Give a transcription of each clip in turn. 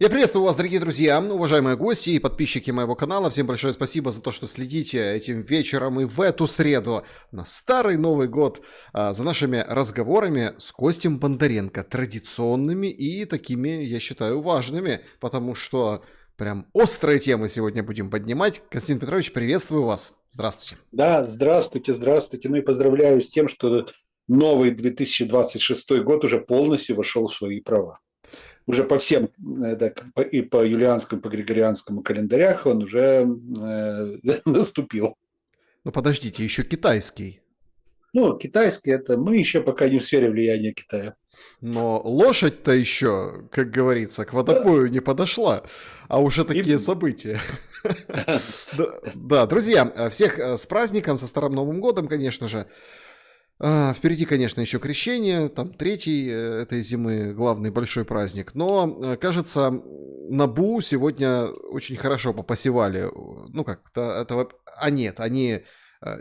Я приветствую вас, дорогие друзья, уважаемые гости и подписчики моего канала. Всем большое спасибо за то, что следите этим вечером и в эту среду на Старый Новый год за нашими разговорами с Костем Бондаренко. Традиционными и такими, я считаю, важными, потому что прям острые темы сегодня будем поднимать. Константин Петрович, приветствую вас. Здравствуйте. Да, здравствуйте, здравствуйте. Ну и поздравляю с тем, что новый 2026 год уже полностью вошел в свои права. Уже по всем, и по юлианскому, и по григорианскому календарях он уже наступил. Ну подождите, еще китайский. Ну, китайский это мы еще пока не в сфере влияния Китая. Но лошадь-то еще, как говорится, к водопою не подошла, а уже такие события. Да, друзья, всех с праздником, со Старым Новым годом, конечно же. Впереди, конечно, еще крещение, там третий этой зимы, главный большой праздник. Но, кажется, НАБУ сегодня очень хорошо попасевали. Ну, как-то этого... нет, они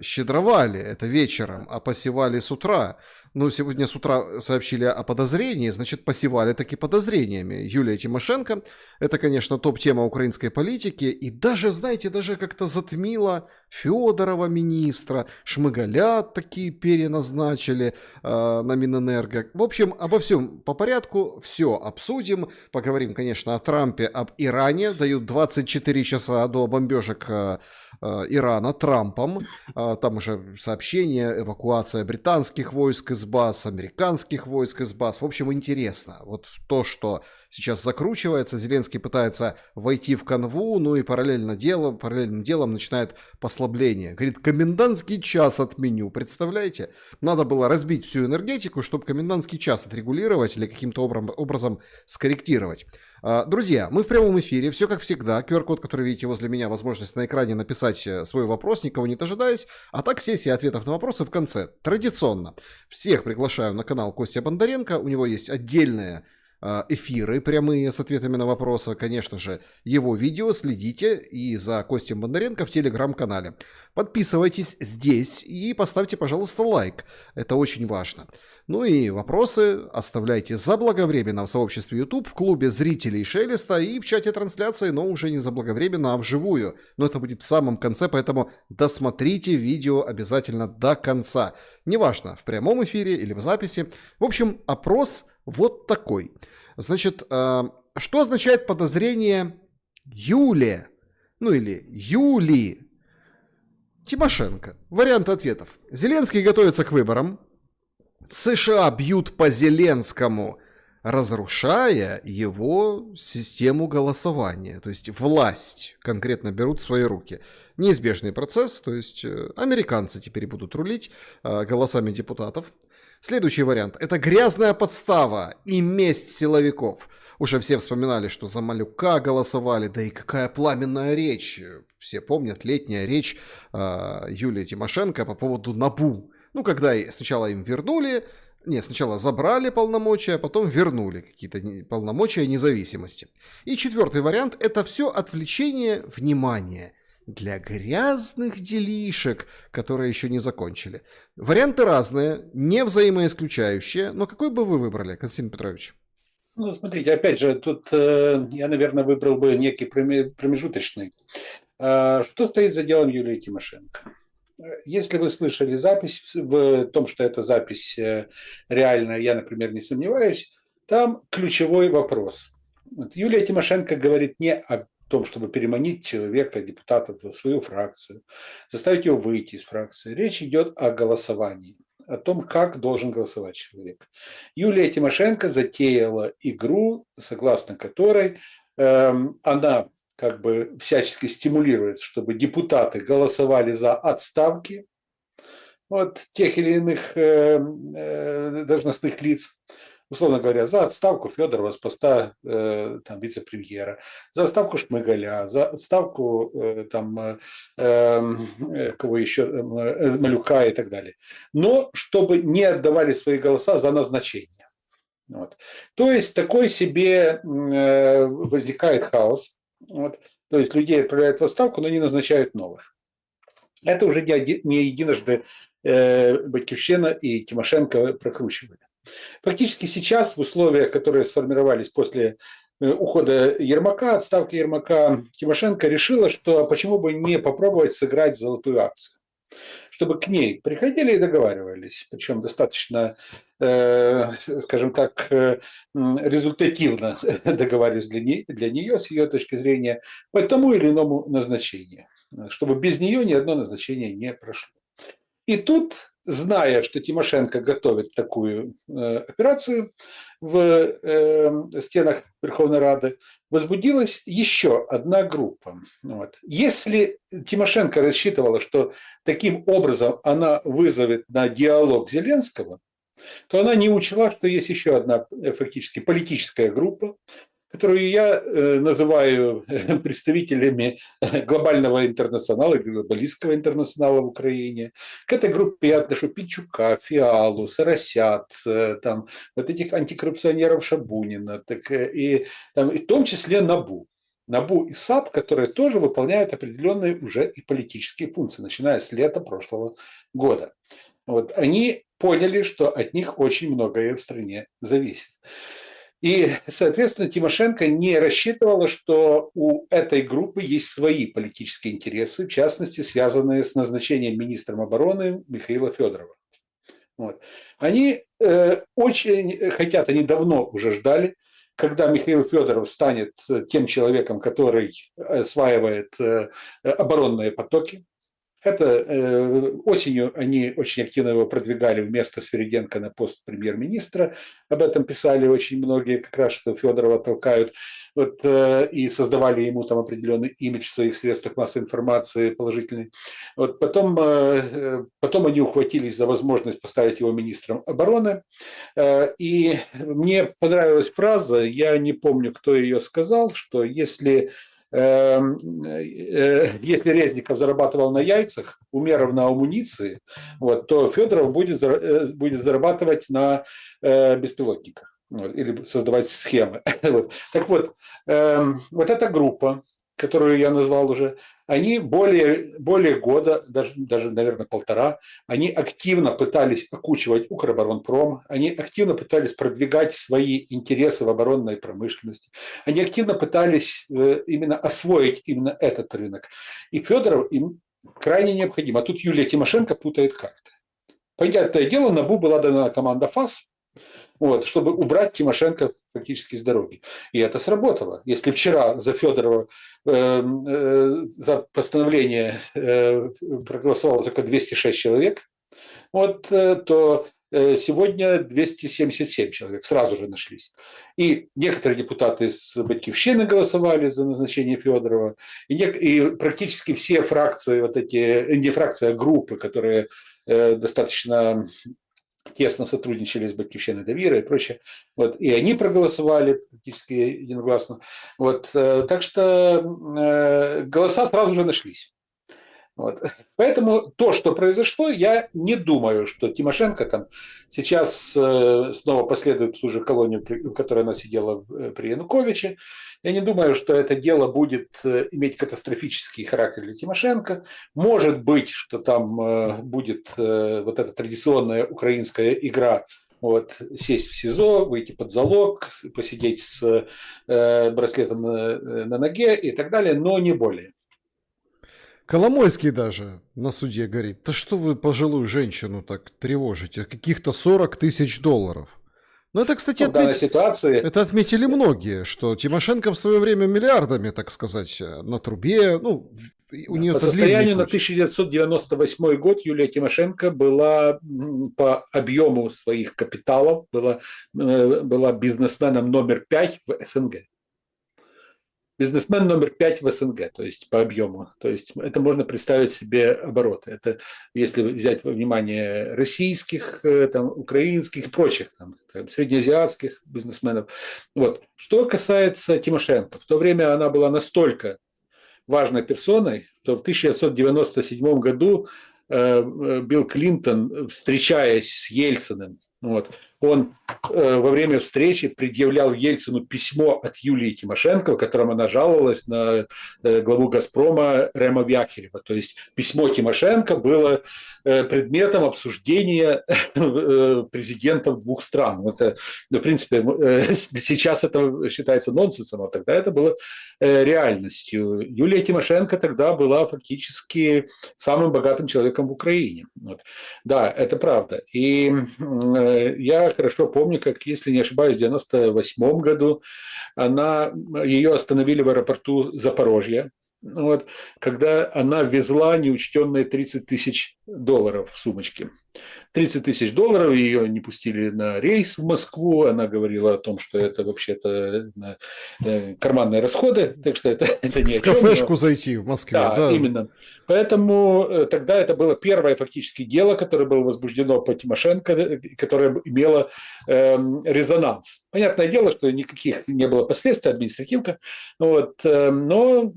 щедровали это вечером, а посевали с утра. Ну, сегодня с утра сообщили о подозрении, значит, посевали таки подозрениями. Юлия Тимошенко, это, конечно, топ-тема украинской политики, и даже, знаете, даже как-то затмила Федорова министра, Шмыгаля такие переназначили на Минэнерго. В общем, обо всем по порядку, все обсудим, поговорим, конечно, о Трампе, об Иране, дают 24 часа до бомбежек Ирана Трампом, там уже сообщения, эвакуация британских войск из баз, американских войск из баз. В общем, интересно. Вот то, что сейчас закручивается, Зеленский пытается войти в канву, ну и параллельным делом начинает послабление. Говорит, комендантский час отменю. Представляете? Надо было разбить всю энергетику, чтобы комендантский час отрегулировать или каким-то образом скорректировать. Друзья, мы в прямом эфире, все как всегда. QR-код, который видите возле меня, возможность на экране написать свой вопрос, никого не дожидаясь. А так сессия ответов на вопросы в конце. Традиционно. Всех приглашаю на канал Костя Бондаренко. У него есть отдельные эфиры прямые с ответами на вопросы. Конечно же, его видео следите и за Костем Бондаренко в телеграм-канале. Подписывайтесь здесь и поставьте, пожалуйста, лайк. Это очень важно. Ну и вопросы оставляйте заблаговременно в сообществе YouTube, в клубе зрителей Шелеста и в чате трансляции, но уже не заблаговременно, а вживую. Но это будет в самом конце, поэтому досмотрите видео обязательно до конца. Неважно, в прямом эфире или в записи. В общем, опрос вот такой. Значит, что означает подозрение Юлии, ну или Юлии Тимошенко? Варианты ответов. Зеленский готовится к выборам. США бьют по Зеленскому, разрушая его систему голосования. То есть власть конкретно берут в свои руки. Неизбежный процесс, то есть американцы теперь будут рулить голосами депутатов. Следующий вариант. Это грязная подстава и месть силовиков. Уже все вспоминали, что за Малюка голосовали, да и какая пламенная речь. Все помнят летняя речь Юлии Тимошенко по поводу НАБУ. Ну, когда сначала им вернули, сначала забрали полномочия, а потом вернули какие-то полномочия независимости. И четвертый вариант – это все отвлечение внимания для грязных делишек, которые еще не закончили. Варианты разные, не взаимоисключающие, но какой бы вы выбрали, Константин Петрович? Ну, смотрите, опять же, тут я, наверное, выбрал бы некий промежуточный. Что стоит за делом Юлии Тимошенко? Если вы слышали запись, в том, что эта запись реальная, я, например, не сомневаюсь, там ключевой вопрос. Вот Юлия Тимошенко говорит не о том, чтобы переманить человека, депутата в свою фракцию, заставить его выйти из фракции. Речь идет о голосовании, о том, как должен голосовать человек. Юлия Тимошенко затеяла игру, согласно которой она как бы всячески стимулирует, чтобы депутаты голосовали за отставки от тех или иных должностных лиц, условно говоря, за отставку Федорова с поста вице-премьера, за отставку Шмыгаля, за отставку кого еще, Малюка и так далее. Но чтобы не отдавали свои голоса за назначение. Вот. То есть такой себе возникает хаос. Вот. То есть людей отправляют в отставку, но не назначают новых. Это уже не единожды Батьківщина и Тимошенко прокручивали. Фактически сейчас в условиях, которые сформировались после ухода Ермака, отставки Ермака, Тимошенко решила, что почему бы не попробовать сыграть золотую акцию, чтобы к ней приходили и договаривались, причем достаточно, скажем так, результативно договаривались для нее, с ее точки зрения, по тому или иному назначению, чтобы без нее ни одно назначение не прошло. И тут, зная, что Тимошенко готовит такую операцию в стенах Верховной Рады, возбудилась еще одна группа. Вот. Если Тимошенко рассчитывала, что таким образом она вызовет на диалог Зеленского, то она не учла, что есть еще одна фактически политическая группа, которую я называю представителями глобального интернационала, глобалистского интернационала в Украине. К этой группе я отношу Пинчука, Фиалу, Соросят, там, вот этих антикоррупционеров Шабунина, и в том числе НАБУ. НАБУ и САП, которые тоже выполняют определенные уже и политические функции, начиная с лета прошлого года. Вот, они поняли, что от них очень многое в стране зависит. И, соответственно, Тимошенко не рассчитывала, что у этой группы есть свои политические интересы, в частности, связанные с назначением министром обороны Михаила Федорова. Вот. Они очень хотят, они давно уже ждали, когда Михаил Федоров станет тем человеком, который осваивает оборонные потоки. Это осенью они очень активно его продвигали вместо Свериденко на пост премьер-министра. Об этом писали очень многие, как раз, что Федорова толкают. Вот, и создавали ему там определенный имидж в своих средствах массовой информации положительный. Вот, потом они ухватились за возможность поставить его министром обороны. И мне понравилась фраза, я не помню, кто ее сказал, что если Резников зарабатывал на яйцах, Умеров на амуниции, вот, то Федоров будет зарабатывать на беспилотниках, вот, или создавать схемы. Вот. Так вот, вот эта группа, которую я назвал уже, они более года, даже, наверное, полтора, они активно пытались окучивать Укроборонпром, они активно пытались продвигать свои интересы в оборонной промышленности, они активно пытались именно освоить именно этот рынок. И Федоров им крайне необходим. А тут Юлия Тимошенко путает карты. Понятное дело, НАБУ была дана команда ФАС, вот, чтобы убрать Тимошенко фактически с дороги. И это сработало. Если вчера за Федорова за постановление проголосовало только 206 человек, вот, то сегодня 277 человек сразу же нашлись. И некоторые депутаты из Батькивщины голосовали за назначение Федорова, и практически все фракции, вот эти, не фракции, а группы, которые достаточно тесно сотрудничали с Батькивщиной Довира и прочее. Вот, и они проголосовали практически единогласно. Вот, так что голоса сразу же нашлись. Вот. Поэтому то, что произошло, я не думаю, что Тимошенко там сейчас снова последует в ту же колонию, в которой она сидела при Януковиче. Я не думаю, что это дело будет иметь катастрофический характер для Тимошенко. Может быть, что там будет вот эта традиционная украинская игра, вот, сесть в СИЗО, выйти под залог, посидеть с браслетом на ноге и так далее, но не более. Коломойский даже на суде говорит: да что вы пожилую женщину так тревожите, каких-то 40 тысяч долларов. Ну, это, кстати, это отметили многие, что Тимошенко в свое время миллиардами, так сказать, на трубе, ну, у нее по состоянию на 1998 год Юлия Тимошенко была по объему своих капиталов, была бизнесменом номер 5 в СНГ. Бизнесмен номер 5 в СНГ, то есть по объему. То есть это можно представить себе обороты. Это если взять во внимание российских, там, украинских и прочих, там, среднеазиатских бизнесменов. Вот. Что касается Тимошенко, в то время она была настолько важной персоной, что в 1997 году Билл Клинтон, встречаясь с Ельциным, вот, он во время встречи предъявлял Ельцину письмо от Юлии Тимошенко, в котором она жаловалась на главу «Газпрома» Рема Вякхерева. То есть письмо Тимошенко было предметом обсуждения президентов двух стран. Это, в принципе, сейчас это считается нонсенсом, а тогда это было реальностью. Юлия Тимошенко тогда была фактически самым богатым человеком в Украине. Вот. Да, это правда. И я хорошо помню, как, если не ошибаюсь, в 1998 году ее остановили в аэропорту Запорожья, вот, когда она везла неучтенные $30 тысяч в сумочке. $30 тысяч, ее не пустили на рейс в Москву, она говорила о том, что это вообще-то карманные расходы, так что это не о чем. В кафешку зайти в Москве, да. Именно. Поэтому тогда это было первое фактически дело, которое было возбуждено по Тимошенко, которое имело резонанс. Понятное дело, что никаких не было последствий, административка. Вот, но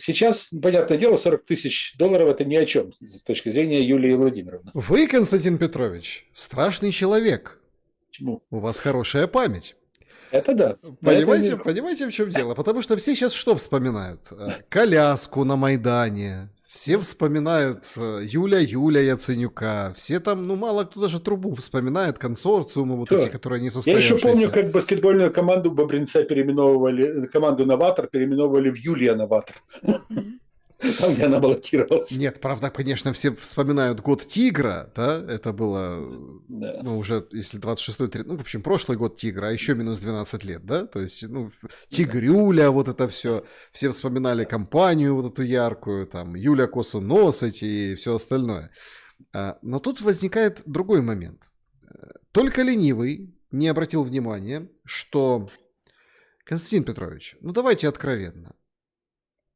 сейчас, понятное дело, $40 тысяч это ни о чем с точки зрения Юлии Владимировны. Вы, Константин Петрович, страшный человек. Почему? У вас хорошая память. Это да. Понимаете, в чем дело? Потому что все сейчас что вспоминают? Коляску на Майдане. Все вспоминают Юля Яценюка. Все там, мало кто даже трубу вспоминает, консорциумы вот эти, которые не состоявшиеся. Я еще помню, как баскетбольную команду Бобринца переименовывали, команду «Новатор» переименовывали в «Юлия Новатор». Там, где она баллотировалась. Нет, правда, конечно, все вспоминают год Тигра, да, это было, уже, если 26-й, в общем, прошлый год Тигра, а еще минус 12 лет, да, то есть, Тигрюля, вот это все вспоминали кампанию вот эту яркую, там, Юля Косоносить и все остальное. Но тут возникает другой момент. Только ленивый не обратил внимания, что, Константин Петрович, давайте откровенно,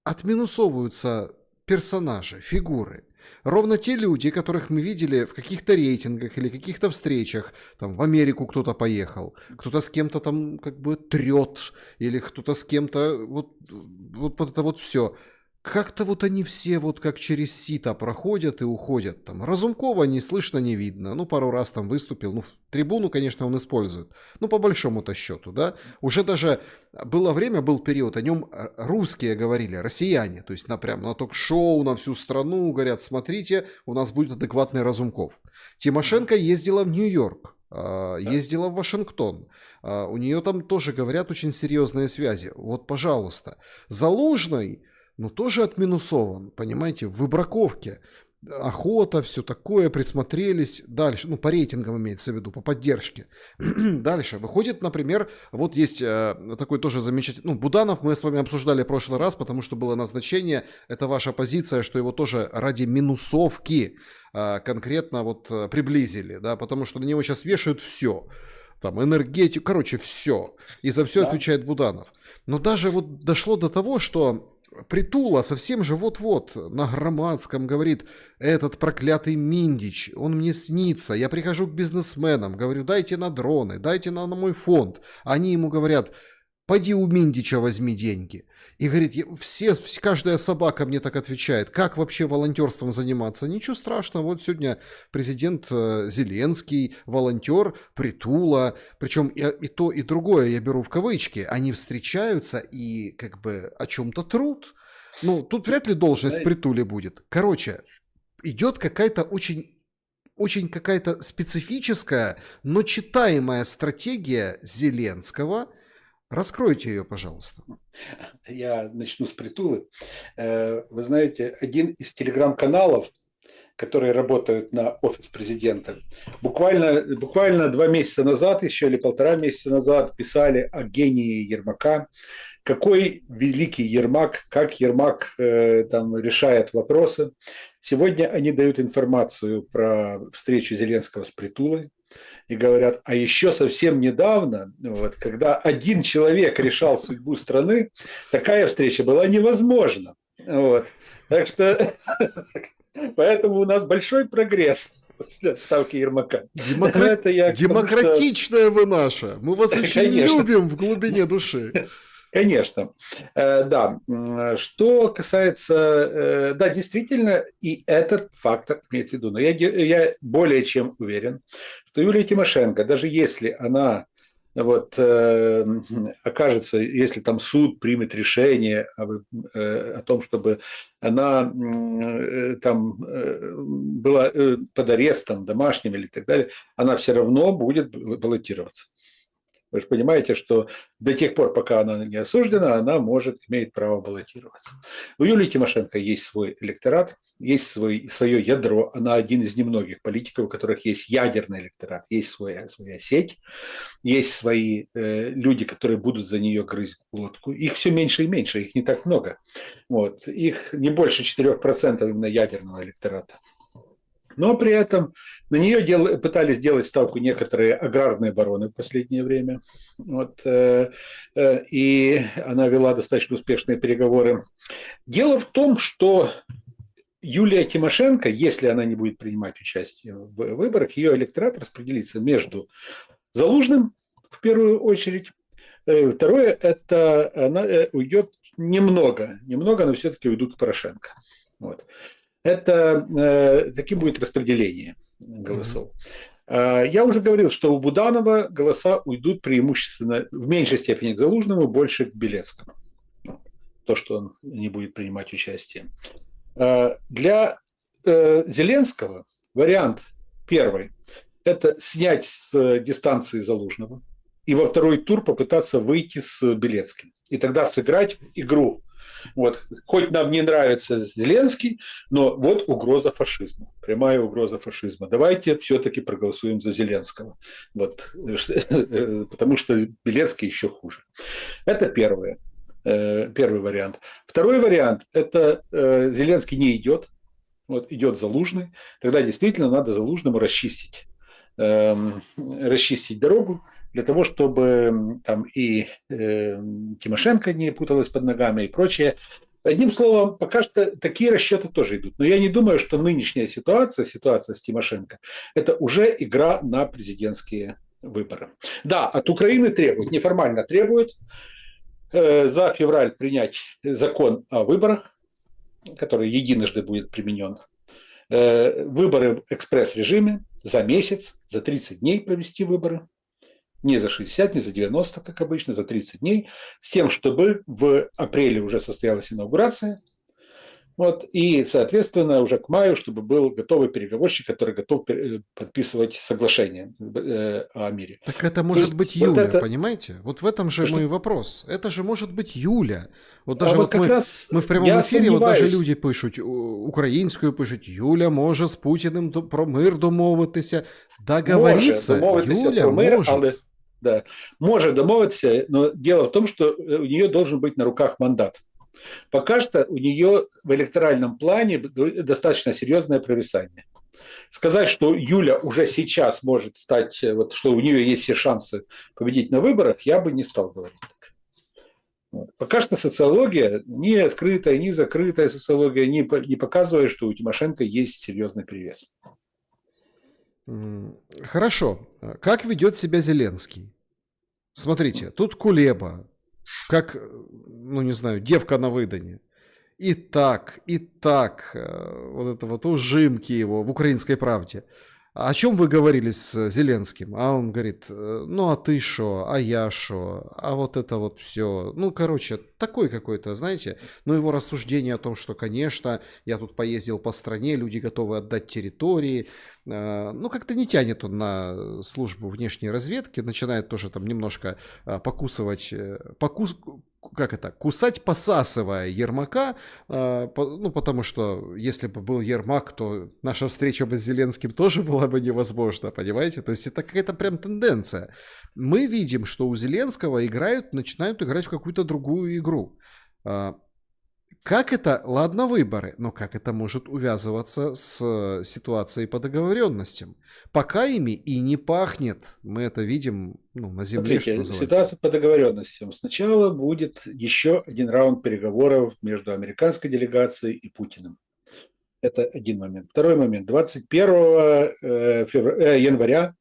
отминусовываются персонажи, фигуры. Ровно те люди, которых мы видели в каких-то рейтингах или каких-то встречах, там в Америку кто-то поехал, кто-то с кем-то там как бы трет, или кто-то с кем-то, вот это вот все. Как-то вот они все вот как через сито проходят и уходят. Там Разумкова не слышно, не видно. Пару раз там выступил. Трибуну, конечно, он использует. По большому-то счету, да. Уже даже было время, был период, о нем русские говорили, россияне. То есть прям на ток-шоу, на всю страну говорят, смотрите, у нас будет адекватный Разумков. Тимошенко ездила в Нью-Йорк. Ездила в Вашингтон. У нее там тоже, говорят, очень серьезные связи. Вот, пожалуйста. Залужный... тоже отминусован, понимаете, в выбраковке. Охота, все такое, присмотрелись. Дальше, по рейтингам имеется в виду, по поддержке. Дальше. Выходит, например, вот есть такой тоже замечательный... Буданов мы с вами обсуждали в прошлый раз, потому что было назначение. Это ваша позиция, что его тоже ради минусовки конкретно вот приблизили, да, потому что на него сейчас вешают все. Там энергетику, короче, все. И за все отвечает Буданов. Но даже вот дошло до того, что Притула совсем же вот-вот на Громадском говорит: этот проклятый Миндич, он мне снится, я прихожу к бизнесменам, говорю, дайте на дроны, дайте на мой фонд. Они ему говорят, пойди у Миндича возьми деньги. И говорит, каждая собака мне так отвечает, как вообще волонтерством заниматься? Ничего страшного, вот сегодня президент Зеленский, волонтер, Притула, причем и то, и другое я беру в кавычки, они встречаются и как бы о чем-то труд. Тут вряд ли должность Притуле будет. Короче, идет какая-то очень какая-то специфическая, но читаемая стратегия Зеленского. Раскройте ее, пожалуйста. Я начну с Притулы. Вы знаете, один из телеграм-каналов, которые работают на офис президента, буквально 2 месяца назад, еще или 1,5 месяца назад, писали о гении Ермака. Какой великий Ермак, как Ермак там решает вопросы. Сегодня они дают информацию про встречу Зеленского с Притулой. И говорят, а еще совсем недавно, когда один человек решал судьбу страны, такая встреча была невозможна. Так что, поэтому у нас большой прогресс после отставки Ермака. Демократичная вы наша. Мы вас очень любим в глубине души. Конечно. Да, что касается, да, действительно, и этот фактор имеет в виду. Но я более чем уверен, что Юлия Тимошенко, даже если она вот окажется, если там суд примет решение о том, чтобы она там была под арестом домашним или так далее, она все равно будет баллотироваться. Вы же понимаете, что до тех пор, пока она не осуждена, она имеет право баллотироваться. У Юлии Тимошенко есть свой электорат, есть свое ядро. Она один из немногих политиков, у которых есть ядерный электорат, есть своя сеть, есть свои люди, которые будут за нее грызть глотку. Их все меньше и меньше, их не так много. Вот. Их не больше 4% именно ядерного электората. Но при этом на нее пытались сделать ставку некоторые аграрные бароны в последнее время. Вот, и она вела достаточно успешные переговоры. Дело в том, что Юлия Тимошенко, если она не будет принимать участие в выборах, ее электорат распределится между Залужным, в первую очередь. Второе, это она уйдет немного, но все-таки уйдут к Порошенко. Вот. Это таким будет распределение голосов. Я уже говорил, что у Буданова голоса уйдут преимущественно в меньшей степени к Залужному, больше к Белецкому. То, что он не будет принимать участие. Для Зеленского вариант первый – это снять с дистанции Залужного и во второй тур попытаться выйти с Белецким. И тогда сыграть игру. Вот. Хоть нам не нравится Зеленский, но вот угроза фашизма, прямая угроза фашизма. Давайте все-таки проголосуем за Зеленского, вот. Потому что Белецкий еще хуже. Это первый вариант. Второй вариант – это Зеленский не идет, вот, идет Залужный. Тогда действительно надо Залужному расчистить дорогу, для того, чтобы там и Тимошенко не путалась под ногами и прочее. Одним словом, пока что такие расчеты тоже идут. Но я не думаю, что нынешняя ситуация с Тимошенко, это уже игра на президентские выборы. Да, от Украины требуют, неформально требуют за февраль принять закон о выборах, который единожды будет применен. Выборы в экспресс-режиме за месяц, за 30 дней провести выборы. Не за 60, не за 90, как обычно, за 30 дней, с тем, чтобы в апреле уже состоялась инаугурация, вот, и, соответственно, уже к маю, чтобы был готовый переговорщик, который готов подписывать соглашение о мире. Так это может быть Юля, вот это... понимаете? Вот в этом же мой вопрос. Это же может быть Юля. Вот даже вот мы в прямом эфире, вот даже люди пишут, українською пишуть, Юля може з Путіним про мир домовитися. Договориться Юля може. Але... Да, может домовиться, но дело в том, что у нее должен быть на руках мандат. Пока что у нее в электоральном плане достаточно серьезное провисание. Сказать, что Юля уже сейчас может стать, вот, что у нее есть все шансы победить на выборах, я бы не стал говорить так. Вот. Пока что социология, ни открытая, ни закрытая социология не показывает, что у Тимошенко есть серьезный перевес. Хорошо. Как ведет себя Зеленский? Смотрите, тут Кулеба, как, ну не знаю, девка на выдане. И так, вот это вот ужимки его в «Украинской правде». О чем вы говорили с Зеленским? А он говорит, ну а ты шо, а я шо, а вот это вот все. Ну, короче, такой какой-то, знаете, ну его рассуждение о том, что, конечно, я тут поездил по стране, люди готовы отдать территории. Ну, как-то не тянет он на службу внешней разведки, начинает тоже там немножко кусать, посасывая Ермака, ну, потому что если бы был Ермак, то наша встреча бы с Зеленским тоже была бы невозможна, понимаете? То есть это какая-то прям тенденция. Мы видим, что у Зеленского начинают играть в какую-то другую игру. Как это, ладно, выборы, но как это может увязываться с ситуацией по договоренностям? Пока ими и не пахнет. Мы это видим, ну, на земле, смотрите, что называется. Ситуация по договоренностям. Сначала будет еще один раунд переговоров между американской делегацией и Путиным. Это один момент. Второй момент. 21 января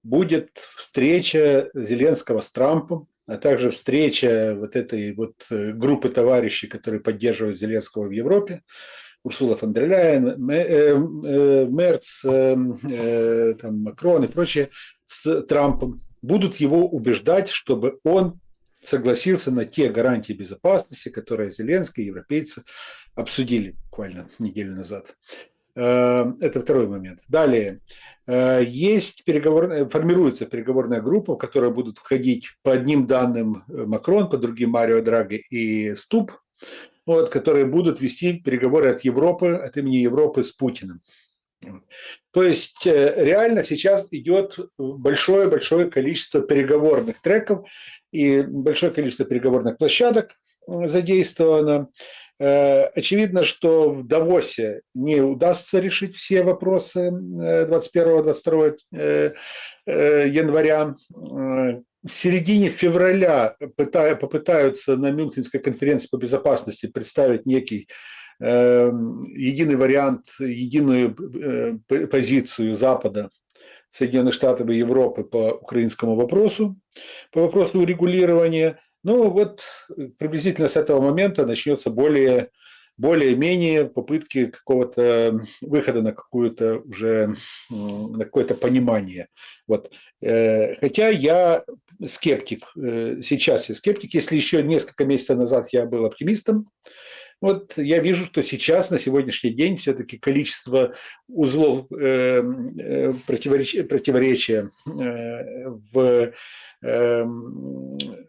будет встреча Зеленского с Трампом. а также встреча вот этой вот группы товарищей, которые поддерживают Зеленского в Европе, Урсула фон дер Ляйен, Мерц, там, Макрон и прочие, с Трампом, будут его убеждать, чтобы он согласился на те гарантии безопасности, которые Зеленский и европейцы обсудили буквально неделю назад. Это второй момент. Далее. Формируется переговорная группа, в которую будут входить по одним данным Макрон, по другим Марио Драги и Стуб, вот, которые будут вести переговоры от Европы, от имени Европы с Путиным. То есть реально сейчас идет большое-большое количество переговорных треков и большое количество переговорных площадок задействовано. Очевидно, что в Давосе не удастся решить все вопросы 21-22 января. В середине февраля попытаются на Мюнхенской конференции по безопасности представить некий единый вариант, единую позицию Запада, Соединенных Штатов и Европы по украинскому вопросу, по вопросу урегулирования. Ну вот приблизительно с этого момента начнется более-менее попытки какого-то выхода на какое-то уже на какое-то понимание. Вот. Хотя я скептик, сейчас я скептик, если еще несколько месяцев назад я был оптимистом, вот я вижу, что сейчас, на сегодняшний день, все-таки количество узлов противоречия в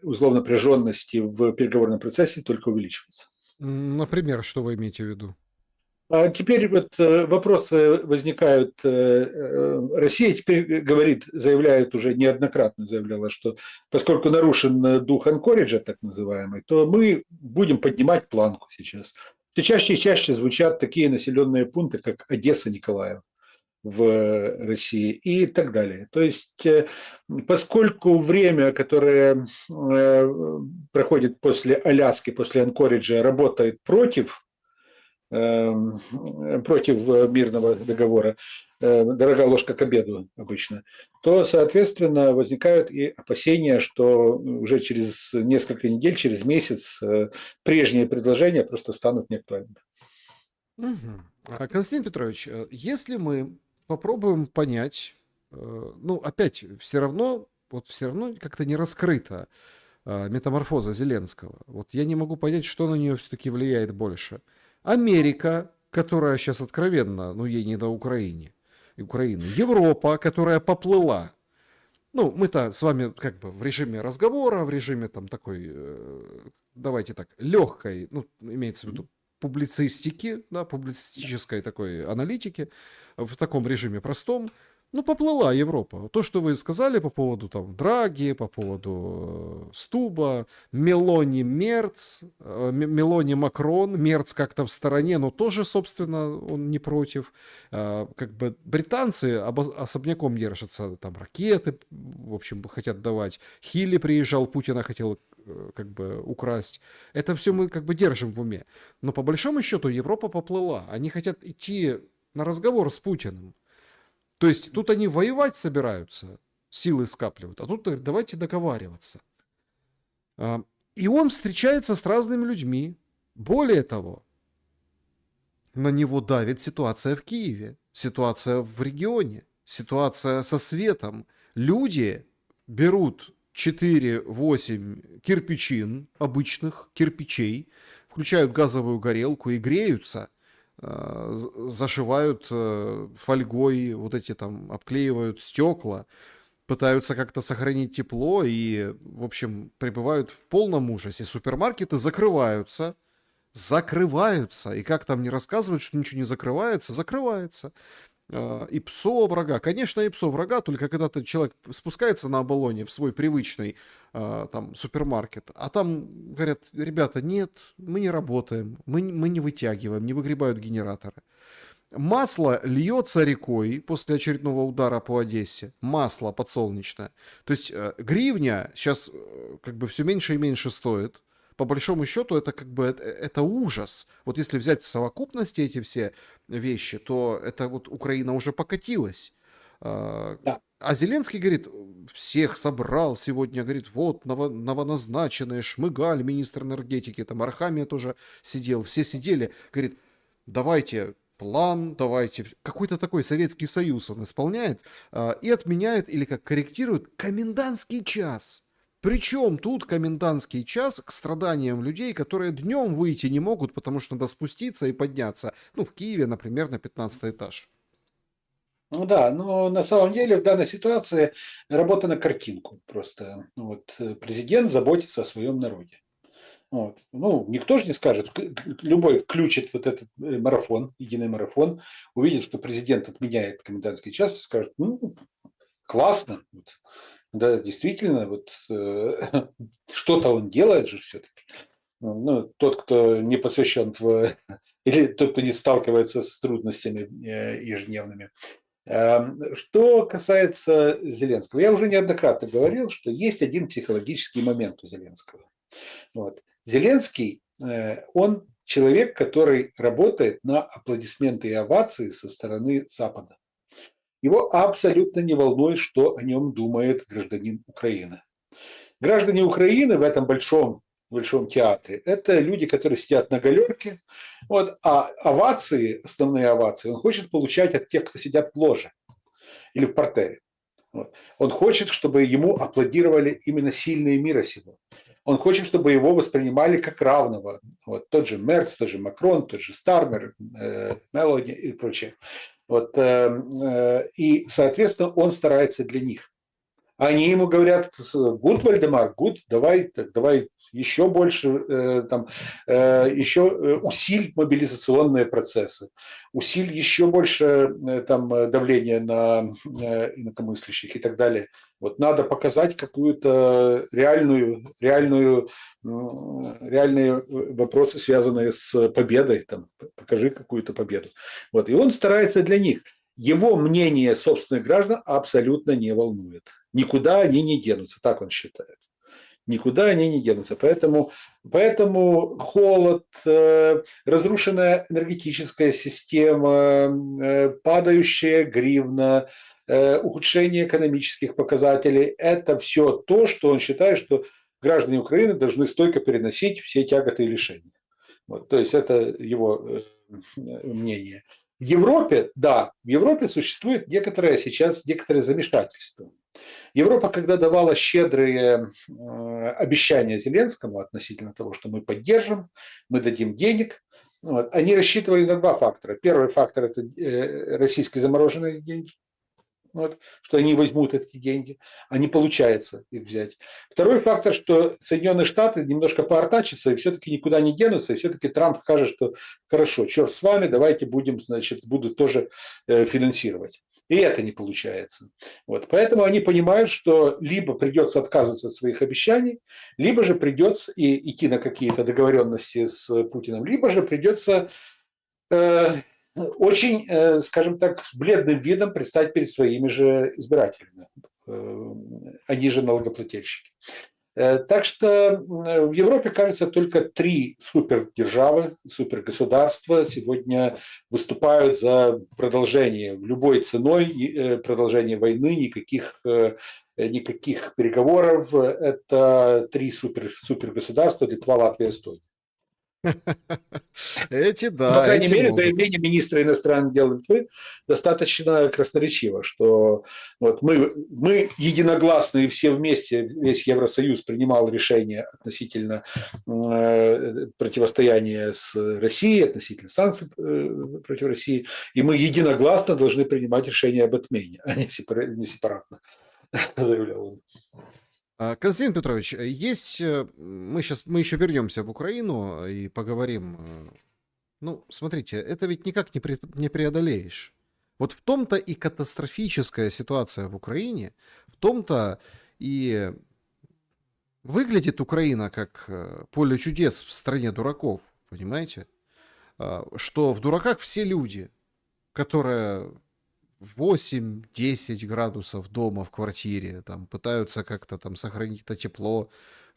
узлов напряженности в переговорном процессе только увеличивается. Например, что вы имеете в виду? А теперь вот вопросы возникают. Россия теперь заявляет, уже неоднократно заявляла, что поскольку нарушен дух Анкориджа, так называемый, то мы будем поднимать планку сейчас. Все чаще и чаще звучат такие населенные пункты, как Одесса, Николаев в России и так далее. То есть, поскольку время, которое проходит после Аляски, после Анкориджа, работает против мирного договора, дорога ложка к обеду обычно, то, соответственно, возникают и опасения, что уже через несколько недель, через месяц прежние предложения просто станут неактуальными. Константин Петрович, если мы попробуем понять, ну, опять, все равно как-то не раскрыта метаморфоза Зеленского. Вот я не могу понять, что на нее все-таки влияет больше. Америка, которая сейчас откровенно, ну, ей не до Украины. Европа, которая поплыла. Ну, мы-то с вами как бы в режиме разговора, в режиме там такой, давайте так, легкой, ну, имеется в виду, публицистики, да, публицистической такой аналитики, в таком режиме простом. Ну, поплыла Европа. То, что вы сказали по поводу там Драги, по поводу Стуба, Мелони Мерц, Мелони Макрон, Мерц как-то в стороне, но тоже, собственно, он не против. Как бы британцы особняком держатся, там ракеты, в общем, хотят давать. Хилли приезжал, Путина хотел как бы украсть. Это все мы как бы держим в уме. Но по большому счету Европа поплыла. Они хотят идти на разговор с Путиным. То есть тут они воевать собираются, силы скапливают, а тут говорят, давайте договариваться. И он встречается с разными людьми. Более того, на него давит ситуация в Киеве, ситуация в регионе, ситуация со светом. Люди берут 4-8 кирпичин, обычных кирпичей, включают газовую горелку и греются, зашивают фольгой, вот эти там, обклеивают стекла, пытаются как-то сохранить тепло и, в общем, пребывают в полном ужасе. Супермаркеты закрываются, и как там не рассказывают, что ничего не закрывается. И ПСО врага. Конечно, и ПСО врага, только когда человек спускается на Оболоне в свой привычный там супермаркет, а там говорят, ребята, нет, мы не работаем, мы не вытягиваем, не выгребают генераторы. Масло льется рекой после очередного удара по Одессе. Масло подсолнечное. То есть гривня сейчас как бы все меньше и меньше стоит. По большому счету это как бы это ужас. Вот если взять в совокупности эти все вещи, то это вот Украина уже покатилась. Да. А Зеленский говорит, всех собрал сегодня, говорит, вот новоназначенные, Шмыгаль, министр энергетики, там Архамия тоже сидел, все сидели, говорит, давайте план, давайте, какой-то такой Советский Союз он исполняет и отменяет или как корректирует комендантский час. Причем тут комендантский час к страданиям людей, которые днем выйти не могут, потому что надо спуститься и подняться. Ну, в Киеве, например, на 15 этаж. Ну да, но на самом деле в данной ситуации работа на картинку просто. Вот, президент заботится о своем народе. Вот. Ну, никто же не скажет, любой включит вот этот марафон, единый марафон, увидит, что президент отменяет комендантский час, и скажет, ну, классно, вот. Да, действительно, вот что-то он делает же все-таки. Ну, тот, кто не посвящен в или тот, кто не сталкивается с трудностями ежедневными. Что касается Зеленского, я уже неоднократно говорил, что есть один психологический момент у Зеленского. Вот. Зеленский, он человек, который работает на аплодисменты и овации со стороны Запада. Его абсолютно не волнует, что о нем думает гражданин Украины. Граждане Украины в этом большом театре – это люди, которые сидят на галерке, вот, а овации, основные овации, он хочет получать от тех, кто сидят в ложе или в партере. Вот. Он хочет, чтобы ему аплодировали именно сильные мира сего. Он хочет, чтобы его воспринимали как равного. Вот. Тот же Мерц, тот же Макрон, тот же Стармер, Мелоди и прочее. Вот. И, соответственно, он старается для них. Они ему говорят, гуд, Вальдемар, гуд, давай еще больше, еще усиль мобилизационные процессы, усиль еще больше давление на инакомыслящих и так далее. Вот надо показать какую-то реальные вопросы, связанные с победой, покажи какую-то победу. Вот. И он старается для них. Его мнение собственных граждан абсолютно не волнует. Никуда они не денутся, так он считает. Никуда они не денутся. Поэтому холод, разрушенная энергетическая система, падающая гривна, ухудшение экономических показателей – это все то, что он считает, что граждане Украины должны стойко переносить все тяготы и лишения. Вот, то есть это его мнение. В Европе, да, в Европе существует некоторое замешательство. Европа, когда давала щедрые обещания Зеленскому относительно того, что мы поддержим, мы дадим денег, вот, они рассчитывали на два фактора. Первый фактор – это российские замороженные деньги, вот, что они возьмут эти деньги, а не получается их взять. Второй фактор, что Соединенные Штаты немножко поортачатся и все-таки никуда не денутся, и все-таки Трамп скажет, что хорошо, черт с вами, давайте будут тоже финансировать. И это не получается. Вот. Поэтому они понимают, что либо придется отказываться от своих обещаний, либо же придется идти на какие-то договоренности с Путиным, либо же придется очень, скажем так, с бледным видом предстать перед своими же избирателями. Они же налогоплательщики. Так что в Европе, кажется, только 3 супердержавы, супергосударства сегодня выступают за продолжение любой ценой, продолжение войны, никаких переговоров. Это 3 супергосударства – Литва, Латвия, Эстония. Эти, По да, крайней эти мере, могут. заявление министра иностранных дел Литвы достаточно красноречиво, что вот мы единогласно и все вместе, весь Евросоюз принимал решение относительно противостояния с Россией, относительно санкций против России, и мы единогласно должны принимать решение об отмене, а не сепаратно, заявлял он. Константин Петрович, мы еще вернемся в Украину и поговорим. Ну, смотрите, это ведь никак не преодолеешь. Вот в том-то и катастрофическая ситуация в Украине, в том-то и выглядит Украина как поле чудес в стране дураков, понимаете? Что в дураках все люди, которые 8-10 градусов дома в квартире, там пытаются как-то там сохранить это тепло,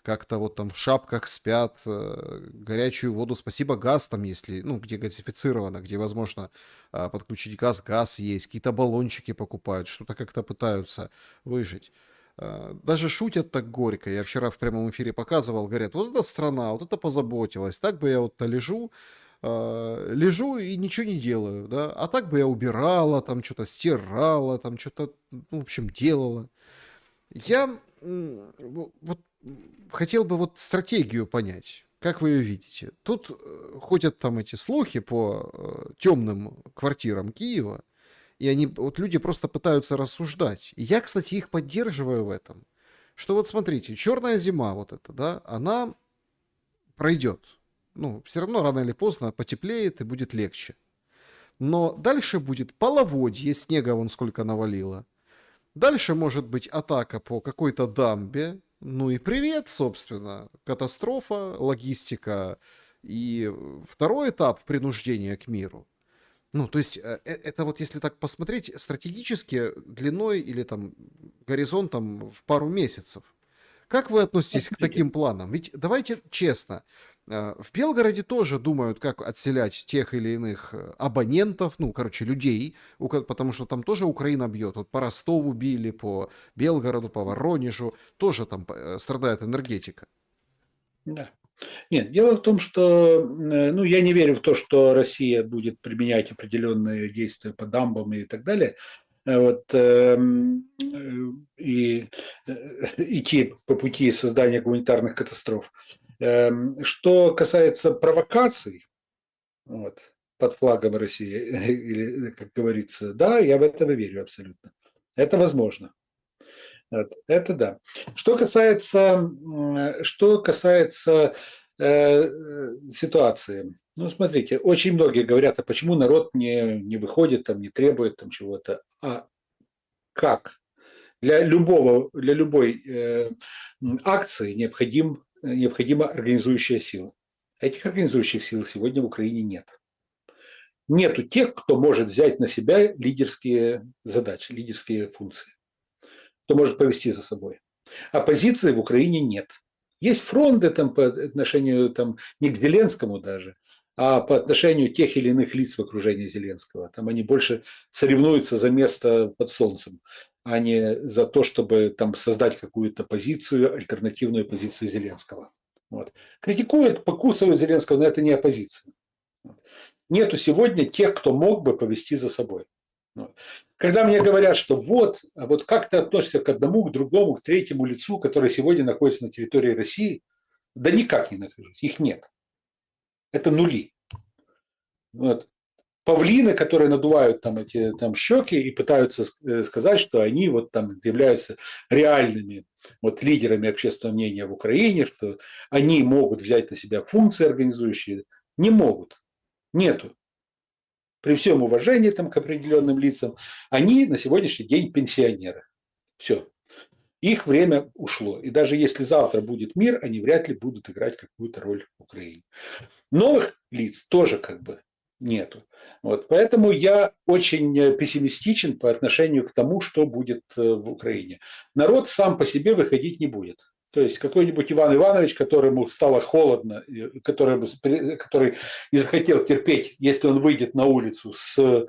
как-то вот там в шапках спят, горячую воду, спасибо, газ там, если, ну, где газифицировано, где возможно подключить газ, газ есть, какие-то баллончики покупают, что-то как-то пытаются выжить. Даже шутят так горько. Я вчера в прямом эфире показывал, говорят, вот эта страна, вот это позаботилась, так бы я вот лежу и ничего не делаю, да, а так бы я убирала, там что-то стирала, там что-то, ну, в общем, делала. Я вот хотел бы вот стратегию понять, как вы ее видите. Тут ходят там эти слухи по темным квартирам Киева, и они, вот люди просто пытаются рассуждать. И я, кстати, их поддерживаю в этом. Что вот смотрите, черная зима вот эта, да, она пройдет. Ну, все равно рано или поздно потеплеет и будет легче. Но дальше будет половодье, снега вон сколько навалило. Дальше может быть атака по какой-то дамбе. Ну и привет, собственно. Катастрофа, логистика и второй этап принуждения к миру. Ну, то есть, это вот если так посмотреть, стратегически длиной или там горизонтом в пару месяцев. Как вы относитесь к таким планам? Ведь давайте честно, в Белгороде тоже думают, как отселять тех или иных абонентов, ну, короче, людей, потому что там тоже Украина бьет. Вот по Ростову били, по Белгороду, по Воронежу, тоже там страдает энергетика. Да. Нет, дело в том, что ну, я не верю в то, что Россия будет применять определенные действия по дамбам и так далее. Вот, и идти по пути создания гуманитарных катастроф. Что касается провокаций вот, под флагом России, или, как говорится, да, я в это верю абсолютно. Это возможно. Вот, это да. Что касается ситуации. Ну, смотрите, очень многие говорят, а почему народ не выходит, там, не требует там чего-то. А как? Для любой акции необходима организующая сила. Этих организующих сил сегодня в Украине нет. Нету тех, кто может взять на себя лидерские задачи, лидерские функции, кто может повести за собой. Оппозиции в Украине нет. Есть фронты там, по отношению там, не к Зеленскому даже, а по отношению тех или иных лиц в окружении Зеленского. Там они больше соревнуются за место под солнцем, а не за то, чтобы там создать какую-то позицию, альтернативную позицию Зеленского. Вот. Критикуют, покусывают Зеленского, но это не оппозиция. Нету сегодня тех, кто мог бы повести за собой. Когда мне говорят, что а вот как ты относишься к одному, к другому, к третьему лицу, который сегодня находится на территории России, да никак не нахожусь, их нет. Это нули. Вот. Павлины, которые надувают там эти там щеки и пытаются сказать, что они вот там являются реальными вот лидерами общественного мнения в Украине, что они могут взять на себя функции организующие, не могут. Нету. При всем уважении там, к определенным лицам, они на сегодняшний день пенсионеры. Все. Их время ушло. И даже если завтра будет мир, они вряд ли будут играть какую-то роль в Украине. Новых лиц тоже как бы нету. Вот. Поэтому я очень пессимистичен по отношению к тому, что будет в Украине. Народ сам по себе выходить не будет. То есть какой-нибудь Иван Иванович, которому стало холодно, который не захотел терпеть, если он выйдет на улицу с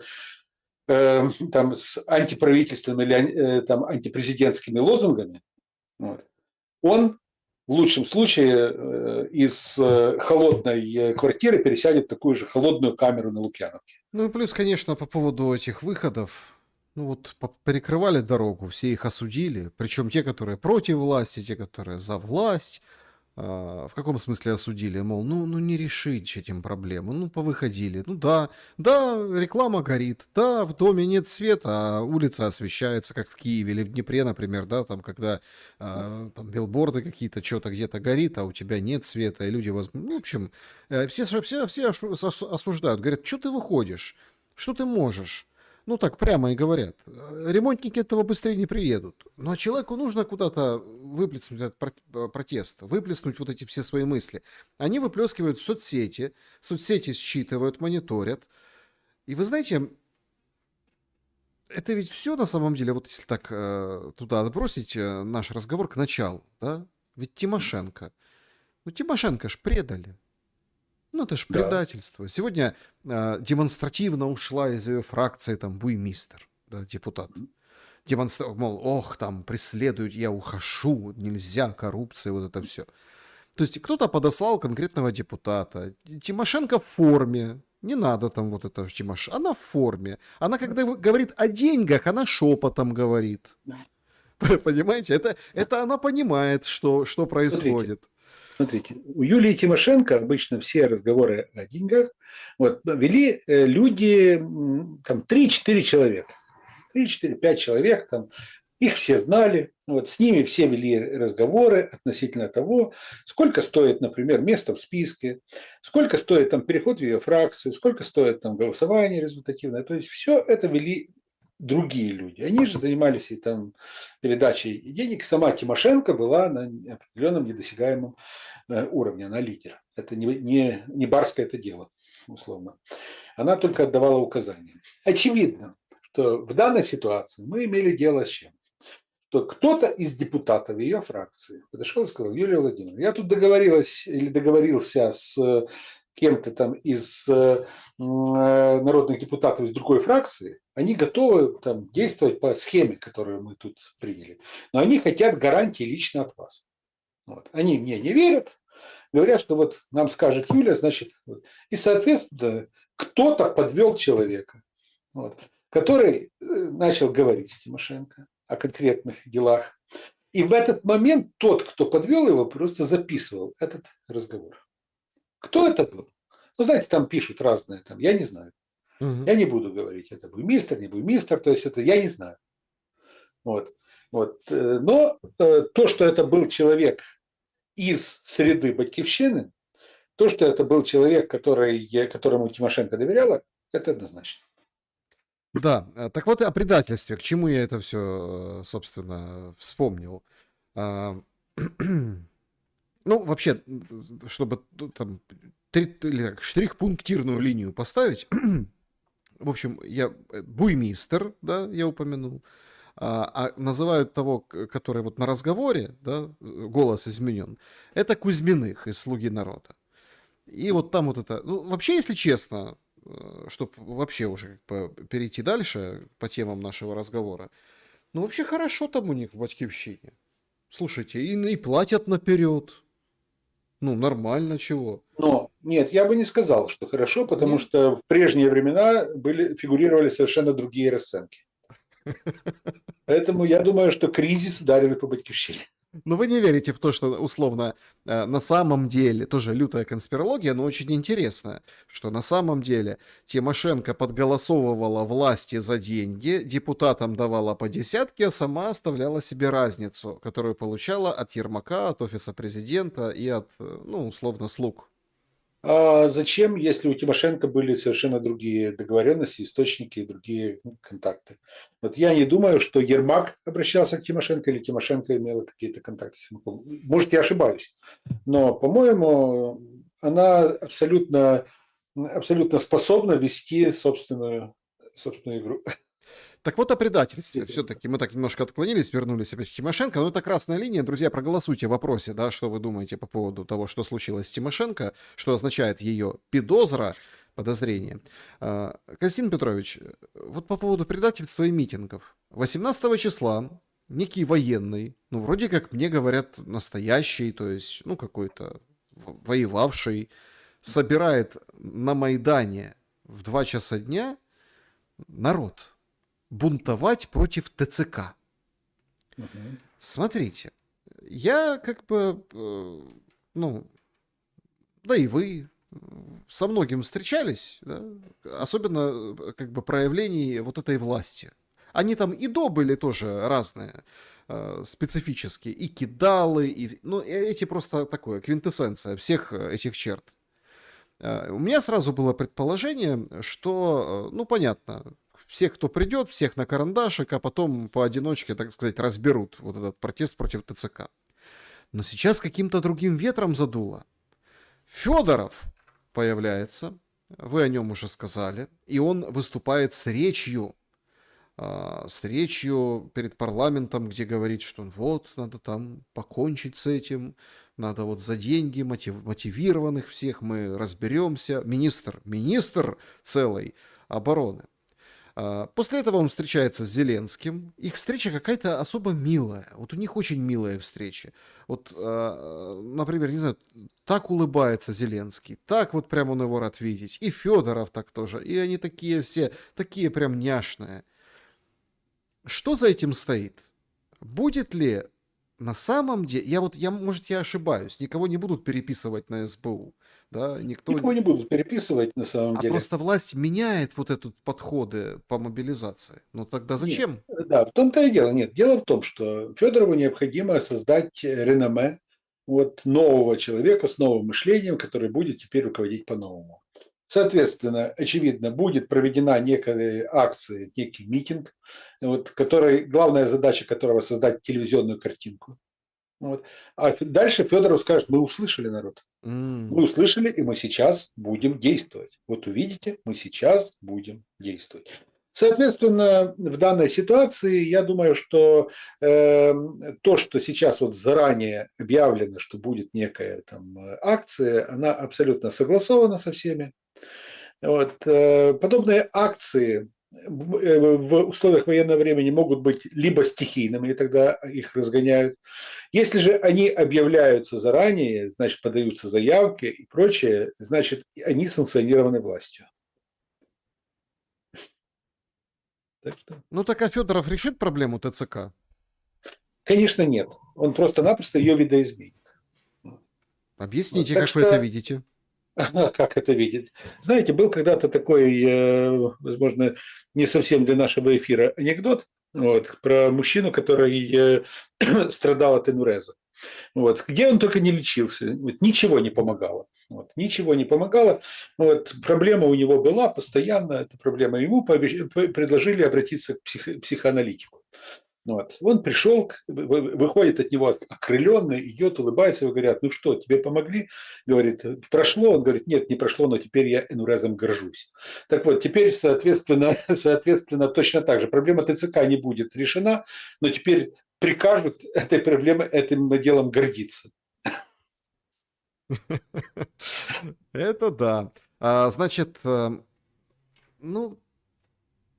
антиправительственными или там, антипрезидентскими лозунгами, вот, он в лучшем случае из холодной квартиры пересядет в такую же холодную камеру на Лукьяновке. Ну и плюс, конечно, по поводу этих выходов, ну вот перекрывали дорогу, все их осудили, причем те, которые против власти, те, которые за власть. В каком смысле осудили? Мол, ну не решить этим проблему, ну повыходили. Ну да, реклама горит, да, в доме нет света, а улица освещается, как в Киеве или в Днепре, например, да, там, когда там билборды какие-то, что-то где-то горит, а у тебя нет света, и люди, ну, в общем, все осуждают, говорят, что ты выходишь, что ты можешь? Ну так прямо и говорят. Ремонтники этого быстрее не приедут. Но человеку нужно куда-то выплеснуть этот протест, выплеснуть вот эти все свои мысли. Они выплескивают в соцсети считывают, мониторят. И вы знаете, это ведь все на самом деле, вот если так туда отбросить наш разговор к началу, да? Ведь Тимошенко. Ну, Тимошенко ж предали. Ну, это ж Да. предательство. Сегодня демонстративно ушла из ее фракции там буймистер, да, депутат. Мол, ох, там преследуют, я ухожу, нельзя, коррупция, вот это все. То есть кто-то подослал конкретного депутата. Тимошенко в форме. Не надо там вот это Тимошенко. Она в форме. Она, когда говорит о деньгах, она шепотом говорит. Понимаете? Это она понимает, что происходит. Смотрите, у Юлии Тимошенко обычно все разговоры о деньгах вели люди, там, 3-4 человека. 3-4-5 человек, там, их все знали, с ними все вели разговоры относительно того, сколько стоит, например, место в списке, сколько стоит там переход в ее фракцию, сколько стоит там голосование результативное. То есть все это вели другие люди. Они же занимались и там передачей денег. Сама Тимошенко была на определенном недосягаемом уровне, она лидер. Это не барское это дело, условно. Она только отдавала указания. Очевидно, что в данной ситуации мы имели дело с чем? Что кто-то из депутатов ее фракции подошел и сказал: Юлия Владимировна, я тут договорилась или договорился с кем-то там из народных депутатов из другой фракции, они готовы там действовать по схеме, которую мы тут приняли, но они хотят гарантии лично от вас. Они мне не верят, говорят, что вот нам скажет Юля, значит, и, соответственно, кто-то подвел человека, который начал говорить с Тимошенко о конкретных делах. И в этот момент тот, кто подвел его, просто записывал этот разговор. Кто это был? Ну, знаете, там пишут разные, там, я не знаю. Я не буду говорить, это буймистер, не буймистер, то есть это я не знаю. Но то, что это был человек из среды Батькивщины, то, что это был человек, которому Тимошенко доверяла, это однозначно. Да, так вот о предательстве. К чему я это все, собственно, вспомнил? Ну, вообще, чтобы там штрих-пунктирную линию поставить, в общем, буймистер, да, я упомянул, а называют того, который вот на разговоре, да, голос изменен, это Кузьминых из «Слуги народа». И вот там вот это... Ну, вообще, если честно, чтобы вообще уже перейти дальше по темам нашего разговора, ну, вообще хорошо там у них в Батькивщине. Слушайте, и платят наперед. Ну, нормально, чего. Но нет, я бы не сказал, что хорошо, потому что в прежние времена фигурировали совершенно другие расценки. Поэтому я думаю, что кризис ударил по Батькивщине. Но вы не верите в то, что, условно, на самом деле, тоже лютая конспирология, но очень интересная, что на самом деле Тимошенко подголосовывала власти за деньги, депутатам давала по десятке, а сама оставляла себе разницу, которую получала от Ермака, от офиса президента и от, ну, условно, слуг. А зачем, если у Тимошенко были совершенно другие договоренности, источники и другие контакты? Вот я не думаю, что Ермак обращался к Тимошенко или Тимошенко имела какие-то контакты с Ермаком. Может, я ошибаюсь, но, по-моему, она абсолютно способна вести собственную игру. Так вот о предательстве. Все-таки мы так немножко отклонились, вернулись опять к Тимошенко. Но это красная линия. Друзья, проголосуйте в вопросе, да, что вы думаете по поводу того, что случилось с Тимошенко, что означает ее подозрение. Константин Петрович, вот по поводу предательства и митингов. 18 числа некий военный, ну, вроде как мне говорят, настоящий, то есть, ну, какой-то воевавший, собирает на Майдане в 2 часа дня народ бунтовать против ТЦК. Смотрите, я как бы, ну, да и вы со многим встречались, да? Особенно как бы проявлений вот этой власти. Они там и до были тоже разные, специфические, и кидалы, и, ну, эти просто такое, квинтэссенция всех этих черт. У меня сразу было предположение, что, ну, понятно, всех, кто придет, всех на карандашик, а потом поодиночке, так сказать, разберут вот этот протест против ТЦК. Но сейчас каким-то другим ветром задуло. Федоров появляется, вы о нем уже сказали, и он выступает с речью с речью перед парламентом, где говорит, что вот, надо там покончить с этим, надо вот за деньги мотивированных всех мы разберемся. Министр целой обороны. После этого он встречается с Зеленским. Их встреча какая-то особо милая. Вот у них очень милая встреча. Вот, например, не знаю, так улыбается Зеленский, так вот прям он его рад видеть. И Федоров так тоже. И они такие все, такие прям няшные. Что за этим стоит? Будет ли на самом деле, может, я ошибаюсь, никого не будут переписывать на СБУ, да, Никого не будут переписывать на самом а деле. просто власть меняет вот эти подходы по мобилизации. Ну тогда Нет, зачем? да, в том-то и дело. Нет, дело в том, что Федорову необходимо создать реноме вот нового человека с новым мышлением, который будет теперь руководить по-новому. Соответственно, очевидно, будет проведена некая акция, некий митинг, вот, главная задача которого создать телевизионную картинку. Вот. А дальше Федоров скажет: мы услышали народ. Мы услышали, и мы сейчас будем действовать. Вот увидите, мы сейчас будем действовать. Соответственно, в данной ситуации я думаю, что то, что сейчас вот заранее объявлено, что будет некая там акция, она абсолютно согласована со всеми. Вот. Подобные акции в условиях военного времени могут быть либо стихийными, и тогда их разгоняют. Если же они объявляются заранее, значит, подаются заявки и прочее, значит, они санкционированы властью. Так что, Ну так а Федоров решит проблему ТЦК? конечно, нет. Он просто-напросто ее видоизменит. Вот. Объясните, Так как вы это что, видите. как это видеть? Знаете, был когда-то такой, возможно, не совсем для нашего эфира анекдот вот, про мужчину, который страдал от энуреза. Вот. Где он только не лечился, вот, ничего не помогало. Вот, ничего не помогало. Вот, проблема у него была постоянно, эта проблема. Ему предложили обратиться к психоаналитику. Вот. Он пришел, выходит от него окрыленный, идет, улыбается, и говорят: ну что, тебе помогли? Говорит: прошло? Он говорит: нет, не прошло, но теперь я энуразом горжусь. Так вот, теперь, соответственно, точно так же. Проблема ТЦК не будет решена, но теперь прикажут этой проблемой, этим делом гордиться. Это да. Значит, ну,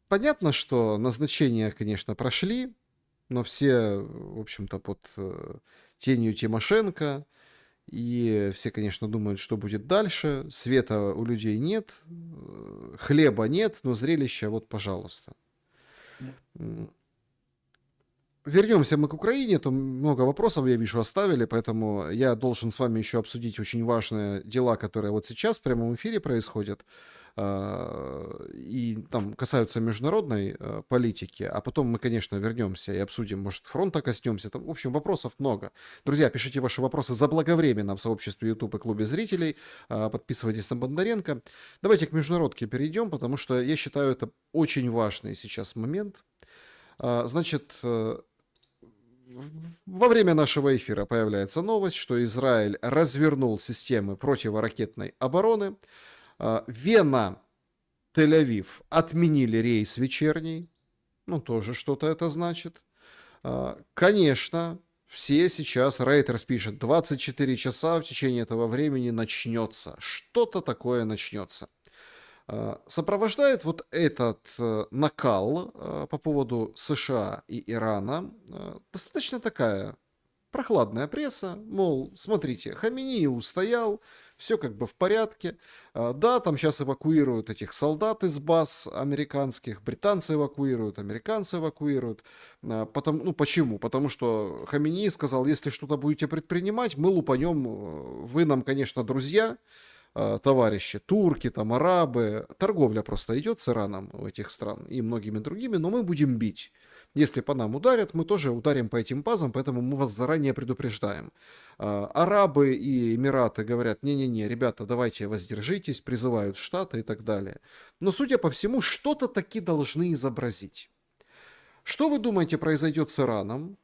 понятно, что назначения, конечно, прошли, но все, в общем-то, под тенью Тимошенко, и все, конечно, думают, что будет дальше. Света у людей нет, хлеба нет, но зрелище вот, пожалуйста. Вернемся мы к Украине, то много вопросов, я вижу, оставили, поэтому я должен с вами еще обсудить очень важные дела, которые вот сейчас в прямом эфире происходят, и там касаются международной политики, а потом мы, конечно, вернемся и обсудим, может, фронта коснемся, там, в общем, вопросов много. Друзья, пишите ваши вопросы заблаговременно в сообществе YouTube и клубе зрителей, подписывайтесь на Бондаренко. Давайте к международке перейдем, потому что я считаю, это очень важный сейчас момент. Значит, во время нашего эфира появляется новость, что Израиль развернул системы противоракетной обороны. Вена, Тель-Авив отменили рейс вечерний. Ну, тоже что-то это значит. Конечно, все сейчас, Рейтерс пишет, 24 часа в течение этого времени начнется. Что-то такое начнется. Сопровождает вот этот накал по поводу США и Ирана достаточно такая прохладная пресса, мол, смотрите, Хаминеи устоял, все как бы в порядке. Да, там сейчас эвакуируют этих солдат из баз американских, британцы эвакуируют, американцы эвакуируют. Почему? Потому что Хаминеи сказал: если что-то будете предпринимать, мы лупанем, вы нам, конечно, друзья, товарищи, турки, там, арабы, торговля просто идет с Ираном у этих стран и многими другими, но мы будем бить. Если по нам ударят, мы тоже ударим по этим базам, поэтому мы вас заранее предупреждаем. Арабы и Эмираты говорят: не-не-не, ребята, давайте воздержитесь, призывают Штаты и так далее. Но, судя по всему, что-то таки должны изобразить. Что вы думаете произойдет с Ираном?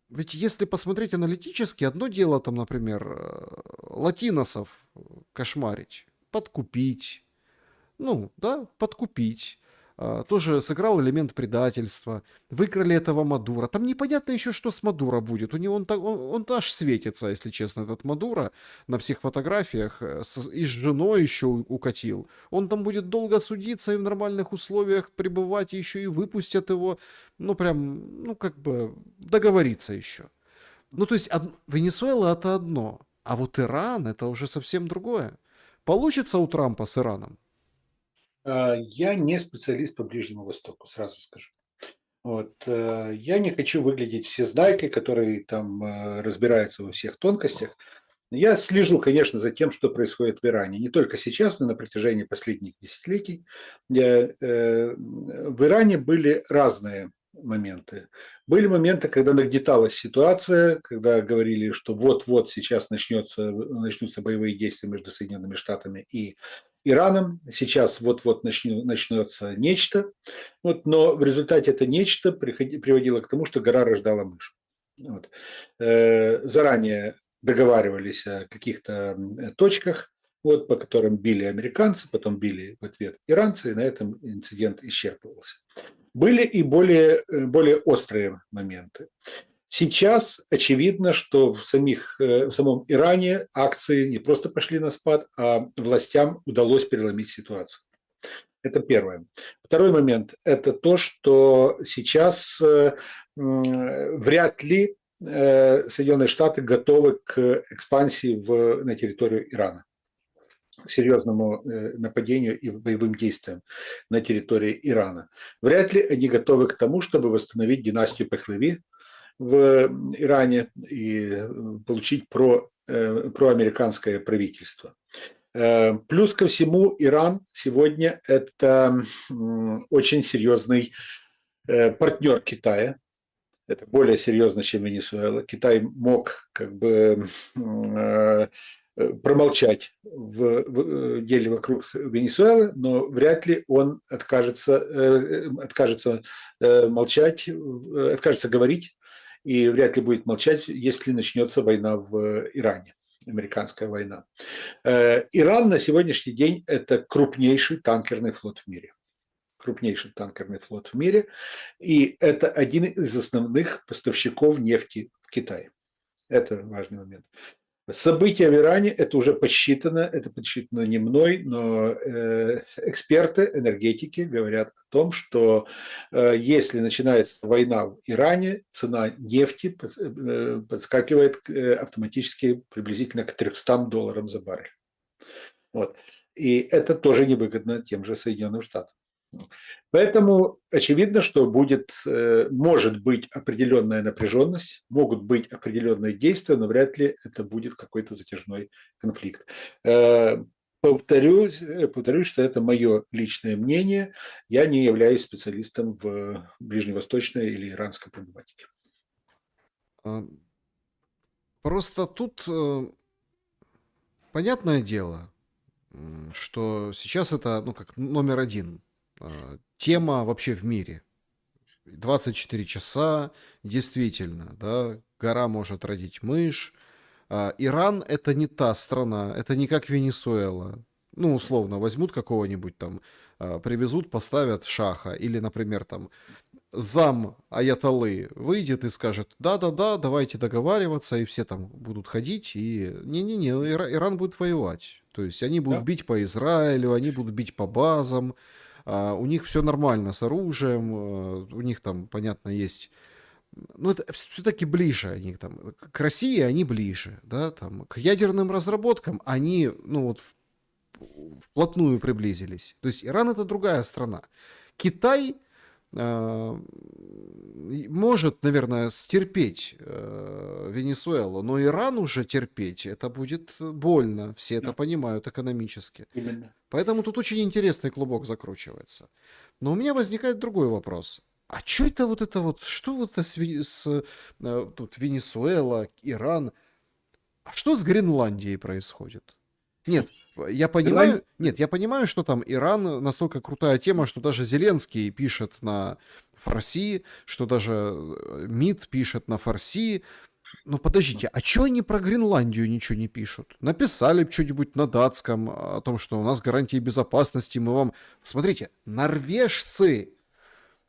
Ведь если посмотреть аналитически, одно дело там, например, латиносов кошмарить, подкупить, подкупить. тоже сыграл элемент предательства. Выкрали этого Мадуро. Там непонятно еще, что с Мадуро будет. У него он аж светится, если честно, этот Мадуро на всех фотографиях. И с женой еще укатил. Он там будет долго судиться и в нормальных условиях пребывать, еще и выпустят его. Ну, прям, ну, как бы договориться еще. Ну, то есть, Венесуэла это одно, а вот Иран это уже совсем другое. Получится у Трампа с Ираном? Я не специалист по Ближнему Востоку, сразу скажу. Вот. Я не хочу выглядеть всезнайкой, который там разбирается во всех тонкостях. Я слежу, конечно, за тем, что происходит в Иране. Не только сейчас, но и на протяжении последних десятилетий. В Иране были разные моменты. Были моменты, когда нагнеталась ситуация, когда говорили, что вот-вот сейчас начнутся боевые действия между Соединенными Штатами и Ираном. Сейчас вот-вот начнется нечто. Вот, но в результате это нечто приводило к тому, что гора рождала мышь. Вот. Заранее договаривались о каких-то точках, вот, по которым били американцы, потом били в ответ иранцы, и на этом инцидент исчерпывался. Были и более острые моменты. Сейчас очевидно, что в самом Иране акции не просто пошли на спад, а властям удалось переломить ситуацию. Это первое. Второй момент – это то, что сейчас вряд ли Соединенные Штаты готовы к экспансии на территорию Ирана, к серьезному нападению и боевым действиям на территории Ирана. Вряд ли они готовы к тому, чтобы восстановить династию Пехлеви в Иране и получить проамериканское правительство. Плюс ко всему, Иран сегодня – это очень серьезный партнер Китая. Это более серьезно, чем Венесуэла. Китай мог как бы промолчать в деле вокруг Венесуэлы, но вряд ли он откажется молчать, откажется говорить, и вряд ли будет молчать, если начнется война в Иране, американская война. Иран на сегодняшний день – это крупнейший танкерный флот в мире. Крупнейший танкерный флот в мире, и это один из основных поставщиков нефти в Китае. Это важный момент. События в Иране – это уже подсчитано не мной, но эксперты, энергетики говорят о том, что если начинается война в Иране, цена нефти подскакивает автоматически приблизительно к $300 за баррель. Вот. И это тоже невыгодно тем же Соединенным Штатам. Поэтому очевидно, что может быть определенная напряженность, могут быть определенные действия, но вряд ли это будет какой-то затяжной конфликт. Повторюсь, что это мое личное мнение. Я не являюсь специалистом в ближневосточной или иранской проблематике. Просто тут понятное дело, что сейчас это, ну, как номер один тема вообще в мире. 24 часа, действительно, да, гора может родить мышь. Иран это не та страна, это не как Венесуэла. Ну, условно, возьмут какого-нибудь там, привезут, поставят шаха. Или, например, там зам аятоллы выйдет и скажет: да-да-да, давайте договариваться, и все там будут ходить, и не-не-не, Иран будет воевать. То есть они будут бить по Израилю, они будут бить по базам. У них все нормально с оружием, у них там, понятно, есть... Но это все-таки ближе они там. К России они ближе, да, там, к ядерным разработкам они, ну, вот вплотную приблизились. То есть Иран это другая страна. Китай может, наверное, стерпеть Венесуэлу, но Иран уже терпеть, это будет больно, все это понимают экономически. Именно. Поэтому тут очень интересный клубок закручивается. Но у меня возникает другой вопрос. А что это вот, что вот это тут Венесуэла, Иран? А что с Гренландией происходит? Нет, я понимаю, что там Иран настолько крутая тема, что даже Зеленский пишет на фарси, что даже МИД пишет на фарси. Ну, подождите, а чё они про Гренландию ничего не пишут? Написали бы что-нибудь на датском о том, что у нас гарантии безопасности, мы вам... Смотрите, норвежцы...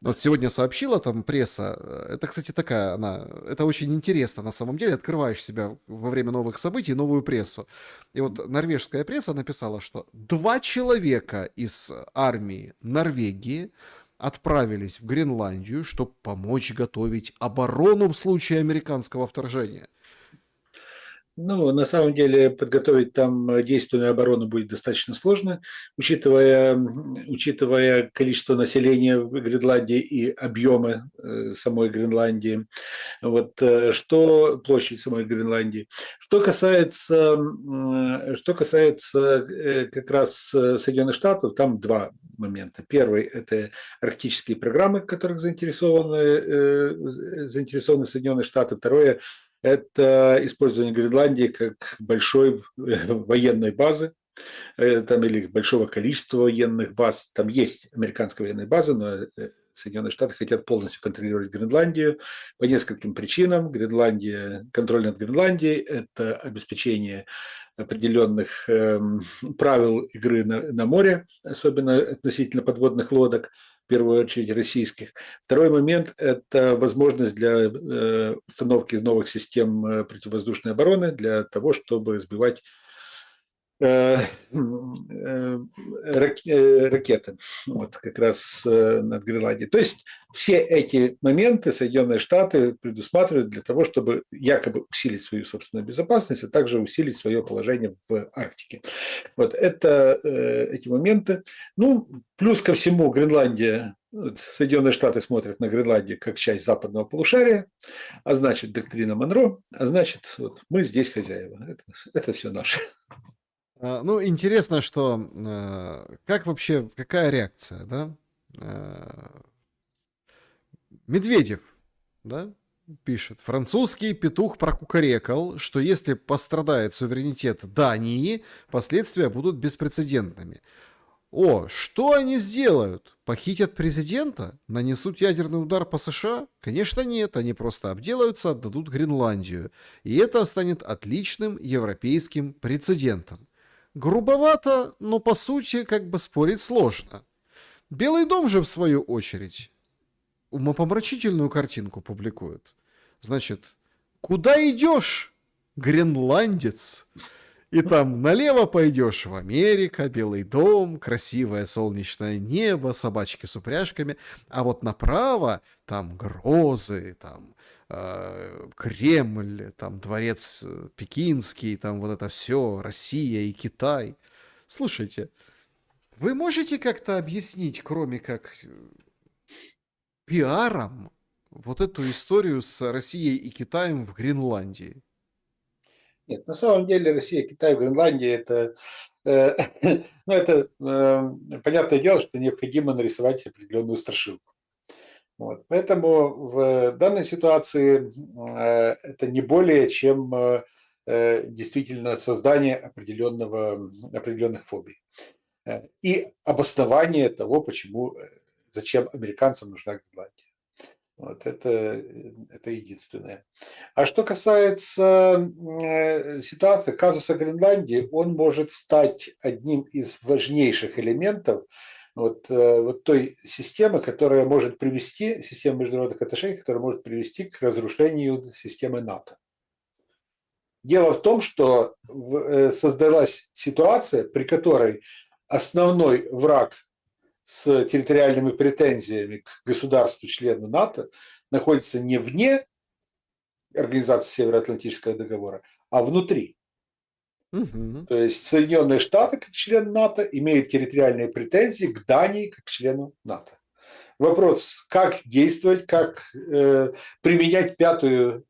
Вот сегодня сообщила там пресса, это, кстати, такая, она, это очень интересно на самом деле, открываешь себя во время новых событий, новую прессу. И вот норвежская пресса написала, что 2 человека из армии Норвегии отправились в Гренландию, чтобы помочь готовить оборону в случае американского вторжения. Ну, на самом деле подготовить там действенную оборону будет достаточно сложно, учитывая количество населения в Гренландии и объемы самой Гренландии. Вот, что площадь самой Гренландии. Что касается как раз Соединенных Штатов, там два момента. Первый – это арктические программы, в которых заинтересованы Соединенные Штаты. Второе – это использование Гренландии как большой военной базы, там, или большого количества военных баз. Там есть американская военная база, но Соединенные Штаты хотят полностью контролировать Гренландию по нескольким причинам. Контроль над Гренландией – это обеспечение определенных правил игры на море, особенно относительно подводных лодок, в первую очередь российских. Второй момент – это возможность для установки новых систем противовоздушной обороны для того, чтобы сбивать ракеты, вот как раз над Гренландией. То есть все эти моменты Соединенные Штаты предусматривают для того, чтобы якобы усилить свою собственную безопасность, а также усилить свое положение в Арктике. Вот это эти моменты. Ну, плюс ко всему Гренландия, Соединенные Штаты смотрят на Гренландию как часть западного полушария, а значит доктрина Монро, а значит вот, мы здесь хозяева. Это все наше. Ну, интересно, что как вообще, какая реакция, да? Медведев, да, пишет. Французский петух прокукарекал, что если пострадает суверенитет Дании, последствия будут беспрецедентными. О, что они сделают? Похитят президента? Нанесут ядерный удар по США? Конечно нет, они просто обделаются, отдадут Гренландию. И это станет отличным европейским прецедентом. Грубовато, но по сути как бы спорить сложно. Белый дом же в свою очередь умопомрачительную картинку публикует. Значит, куда идешь, гренландец? И там налево пойдешь в Америка, Белый дом, красивое солнечное небо, собачки с упряжками. А вот направо там грозы, там Кремль, там дворец Пекинский, там вот это все, Россия и Китай. Слушайте, вы можете как-то объяснить, кроме как пиаром, вот эту историю с Россией и Китаем в Гренландии? Нет, на самом деле Россия, Китай, Гренландия – это, ну, это понятное дело, что необходимо нарисовать определенную страшилку. Вот. Поэтому в данной ситуации это не более чем действительно создание определенных фобий и обоснование того, зачем американцам нужна Гренландия. Вот это единственное. А что касается ситуации казуса Гренландии, он может стать одним из важнейших элементов вот той системы, которая может привести, система международных отношений, которая может привести к разрушению системы НАТО. Дело в том, что создалась ситуация, при которой основной враг с территориальными претензиями к государству-члену НАТО находится не вне Организации Североатлантического договора, а внутри. Угу. То есть Соединенные Штаты, как член НАТО, имеют территориальные претензии к Дании, как члену НАТО. Вопрос, как действовать, как применять 5-ю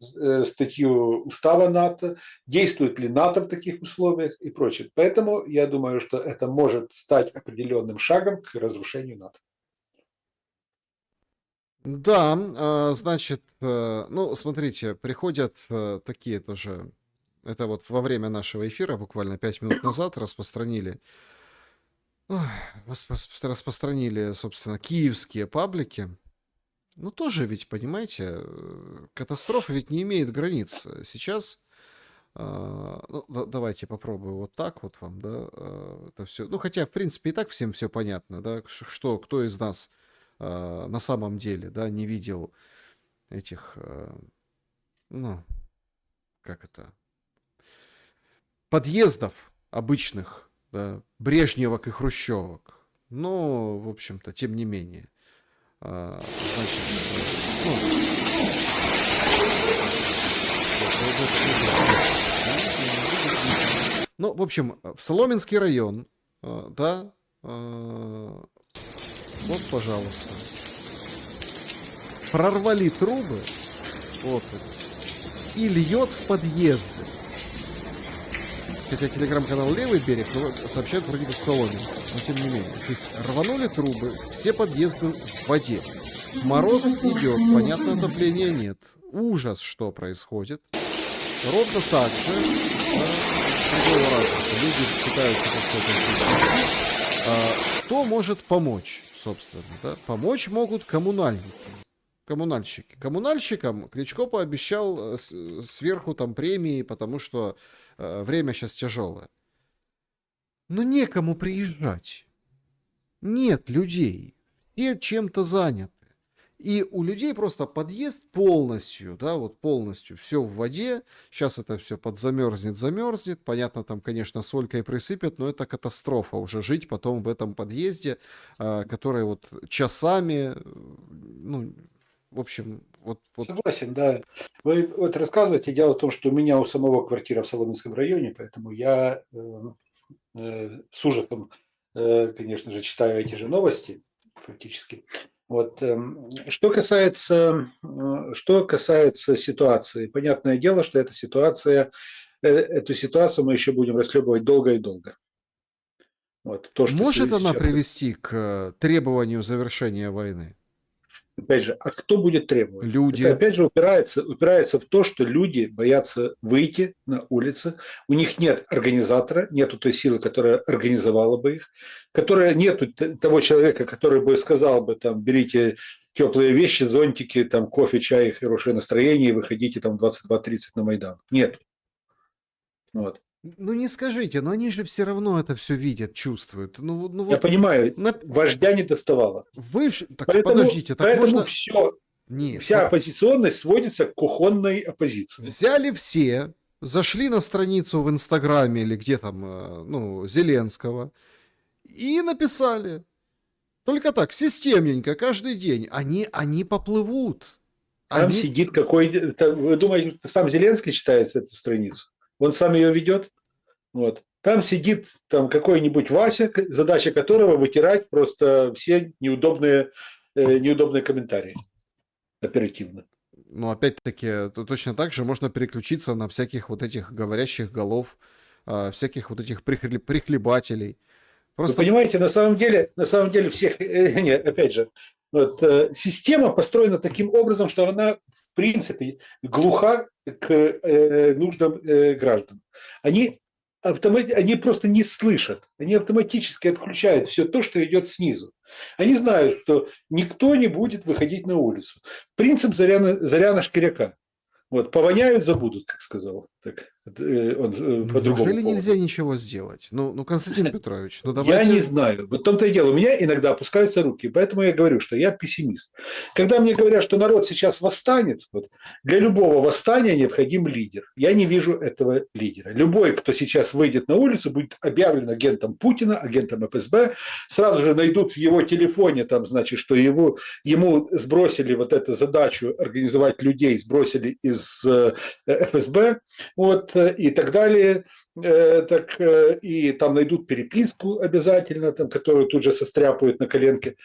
статью Устава НАТО, действует ли НАТО в таких условиях и прочее. Поэтому я думаю, что это может стать определенным шагом к разрушению НАТО. Да, значит, ну, смотрите, приходят такие тоже, это вот во время нашего эфира, буквально 5 минут назад, распространили, собственно, киевские паблики, Ну, тоже ведь, понимаете, катастрофа ведь не имеет границ. Сейчас, ну, давайте попробую вот так вот вам, да, это все. Ну, хотя, в принципе, и так всем все понятно, да, что, кто из нас на самом деле, да, не видел этих, ну, как это, подъездов обычных, да, брежневок и хрущевок. Но, в общем-то, тем не менее. Значит, ну, в общем, в Соломенский район, да, вот, пожалуйста, прорвали трубы, вот, и льет в подъезды. Хотя телеграм-канал «Левый берег» сообщают вроде как Соломенка, но тем не менее. То есть рванули трубы, все подъезды в воде. Мороз идет, понятно, отопления нет. Ужас, что происходит. Ровно так же, с другого ракурса, люди пытаются как-то это сделать. Кто может помочь, собственно, да? Помочь могут коммунальники. Коммунальщики. Коммунальщикам Кличко пообещал сверху там премии, потому что время сейчас тяжелое. Но некому приезжать. Нет людей. Все чем-то заняты. И у людей просто подъезд полностью, да, вот полностью все в воде. Сейчас это все замерзнет. Понятно, там, конечно, солькой присыпят, но это катастрофа уже жить потом в этом подъезде, который вот часами, ну, в общем, вот... Согласен, да. Вы вот рассказываете, дело в том, что у меня у самого квартира в Соломенском районе, поэтому я с ужасом, конечно же, читаю эти же новости, фактически. Вот. Что касается ситуации, понятное дело, что эту ситуацию мы еще будем расхлебывать долго и долго. Вот. То, что Может она сейчас... привести к требованию завершения войны? Опять же, а кто будет требовать? Люди. Это опять же упирается в то, что люди боятся выйти на улицы. У них нет организатора, нету той силы, которая организовала бы их, которая нету того человека, который бы сказал бы, там, берите теплые вещи, зонтики, там, кофе, чай, хорошее настроение и выходите там 22:30 на Майдан. Нет. Вот. Ну не скажите, но они же все равно это все видят, чувствуют. Ну Я вот понимаю, вождя не доставало. вы же... Так Поэтому, подождите, так поэтому можно... все, Нет, вся оппозиционность сводится к кухонной оппозиции. взяли все, зашли на страницу в Инстаграме или где там, ну, Зеленского, и написали. Только так, системненько, каждый день. Они поплывут. Там сидит какой-то... Вы думаете, сам Зеленский читает эту страницу? Он сам ее ведет? Вот. Там сидит там какой-нибудь Вася, задача которого вытирать просто все неудобные комментарии оперативно. Ну, опять-таки, точно так же можно переключиться на всяких вот этих говорящих голов, всяких вот этих прихлебателей. Просто... Вы понимаете, на самом деле всех... Нет, опять же, вот, система построена таким образом, что она, в принципе, глуха к нуждам граждан. Они просто не слышат, они автоматически отключают все то, что идет снизу. Они знают, что никто не будет выходить на улицу. Принцип Заряна-Шкиряка. Вот, повоняют, забудут, как сказал. Так, он по другому Неужели поводу. Нельзя ничего сделать? Ну, Константин Петрович, ну давайте... Я не знаю. Вот в том-то и дело. У меня иногда опускаются руки. Поэтому я говорю, что я пессимист. Когда мне говорят, что народ сейчас восстанет, вот, для любого восстания необходим лидер. Я не вижу этого лидера. Любой, кто сейчас выйдет на улицу, будет объявлен агентом Путина, агентом ФСБ. Сразу же найдут в его телефоне, там, значит, что ему сбросили вот эту задачу организовать людей, сбросили из ФСБ, вот, и так далее. И там найдут переписку обязательно, там, которую тут же состряпают на коленке,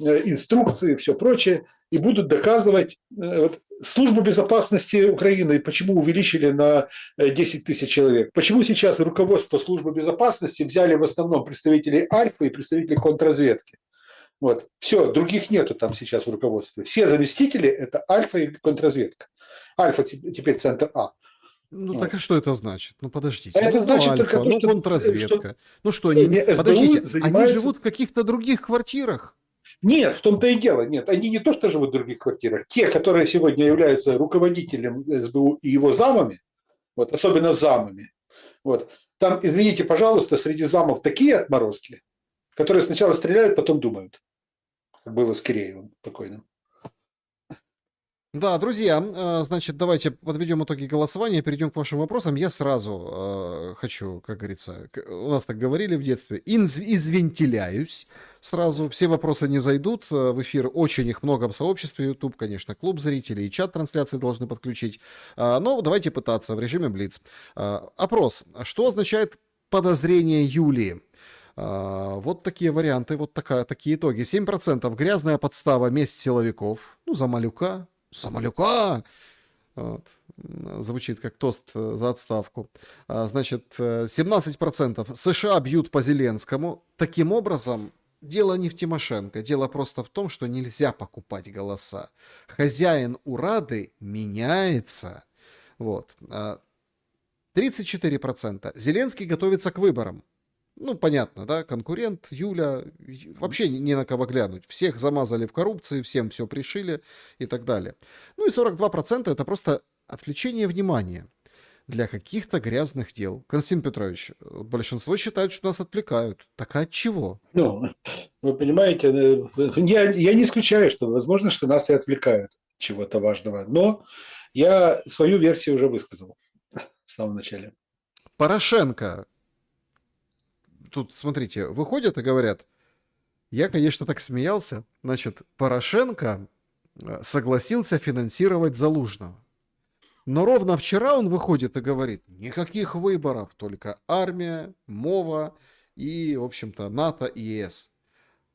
инструкции и все прочее, и будут доказывать вот, службу безопасности Украины, почему увеличили на 10 тысяч человек. Почему сейчас руководство службы безопасности взяли в основном представителей Альфа и представителей контрразведки. Вот. Все, других нету там сейчас в руководстве. Все заместители – это Альфа и контрразведка. Альфа теперь центр А. Ну так а что это значит? Ну подождите. Это значит Альфа, только то, что, контрразведка. что ну что, они, СБУ подождите, занимается... они живут в каких-то других квартирах. Нет, в том-то и дело. Нет, они не то, что живут в других квартирах. Те, которые сегодня являются руководителем СБУ и его замами, вот, особенно замами, вот, там, извините, пожалуйста, среди замов такие отморозки, которые сначала стреляют, потом думают, как было с Киреевым покойным. Да, друзья, значит, давайте подведем итоги голосования, перейдем к вашим вопросам. Я сразу хочу, как говорится, у нас так говорили в детстве, извентиляюсь сразу. Все вопросы не зайдут в эфир, очень их много в сообществе YouTube, конечно, клуб зрителей и чат трансляции должны подключить. Но давайте пытаться в режиме Блиц. Опрос. Что означает подозрение Юлии? Вот такие варианты, вот такие итоги. 7% грязная подстава, месть силовиков. Ну, за малюка. Самолюка! Вот. Звучит как тост за отставку. Значит, 17% США бьют по Зеленскому. Таким образом, дело не в Тимошенко. Дело просто в том, что нельзя покупать голоса. Хозяин у Рады меняется. Вот. 34%. Зеленский готовится к выборам. Ну, понятно, да, конкурент, Юля, вообще не на кого глянуть. Всех замазали в коррупции, всем все пришили и так далее. Ну и 42% это просто отвлечение внимания для каких-то грязных дел. Константин Петрович, большинство считают, что нас отвлекают. Так от чего? Ну, вы понимаете, я не исключаю, что возможно, что нас и отвлекают от чего-то важного, но я свою версию уже высказал в самом начале. Порошенко. Тут, смотрите, выходят и говорят, я, конечно, так смеялся, значит, Порошенко согласился финансировать Залужного. Но ровно вчера он выходит и говорит, никаких выборов, только армия, МОВА и, в общем-то, НАТО и ЕС.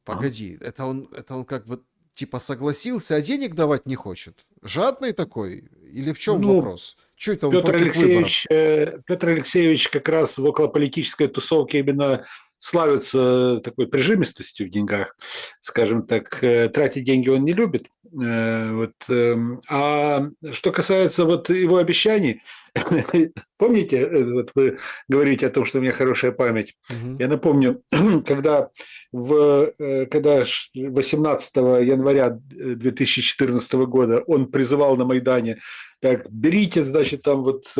Погоди, это он как бы типа согласился, а денег давать не хочет? Жадный такой? Или в чем вопрос? Что это он против выборов? Петр Алексеевич как раз в околополитической тусовке именно славится такой прижимистостью в деньгах, скажем так. Тратить деньги он не любит. А что касается вот его обещаний, помните, вот вы говорите о том, что у меня хорошая память. Я напомню, когда 18 января 2014 года он призывал на Майдане, так, берите, значит, там вот,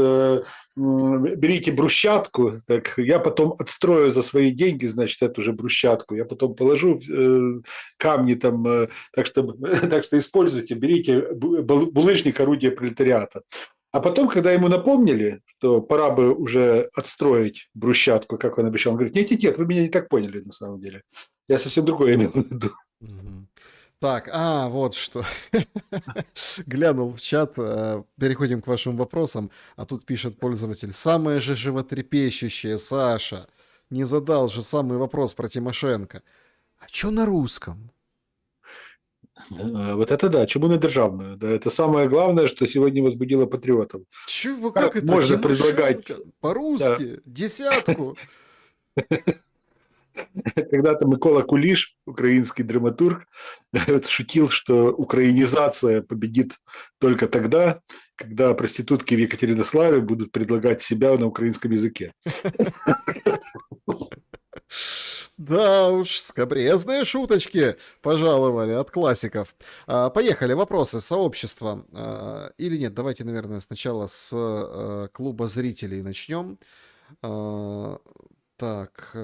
берите брусчатку, так, я потом отстрою за свои деньги, значит, эту же брусчатку, я потом положу камни там, так что используйте, берите булыжник, орудие пролетариата. А потом, когда ему напомнили, что пора бы уже отстроить брусчатку, как он обещал, он говорит, нет, вы меня не так поняли на самом деле. Я совсем другое имел в виду. Так, вот что. Глянул в чат, переходим к вашим вопросам. А тут пишет пользователь, самое же животрепещущее, Саша. Не задал же самый вопрос про Тимошенко. А что на русском? Вот это да, чему на державную. Да, это самое главное, что сегодня возбудило патриотов. Как это? Можно Тимошенко предлагать по-русски, десятку. Когда-то Микола Кулиш, украинский драматург, шутил, что украинизация победит только тогда, когда проститутки в Екатеринославе будут предлагать себя на украинском языке. Да уж, скабрезные шуточки пожаловали от классиков. Поехали, вопросы сообщества. Или нет, давайте, наверное, сначала с клуба зрителей начнем. Так,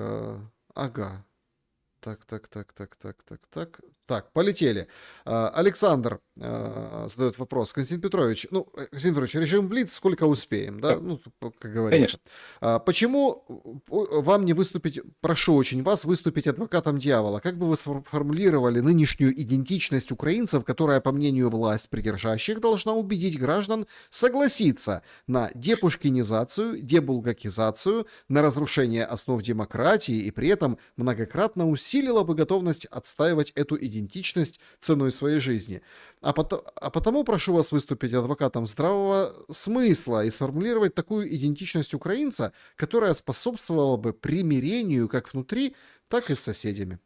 ага. Так, полетели. Александр задает вопрос. Константин Петрович, режим Блиц, сколько успеем, да? Ну, как говорится. Почему вам не выступить, прошу очень вас, выступить адвокатом дьявола? Как бы вы сформулировали нынешнюю идентичность украинцев, которая, по мнению власть придержащих, должна убедить граждан согласиться на депушкинизацию, дебулгакизацию, на разрушение основ демократии и при этом многократно усилила бы готовность отстаивать эту идентичность ценой своей жизни. А потому прошу вас выступить адвокатом здравого смысла и сформулировать такую идентичность украинца, которая способствовала бы примирению как внутри, так и с соседями.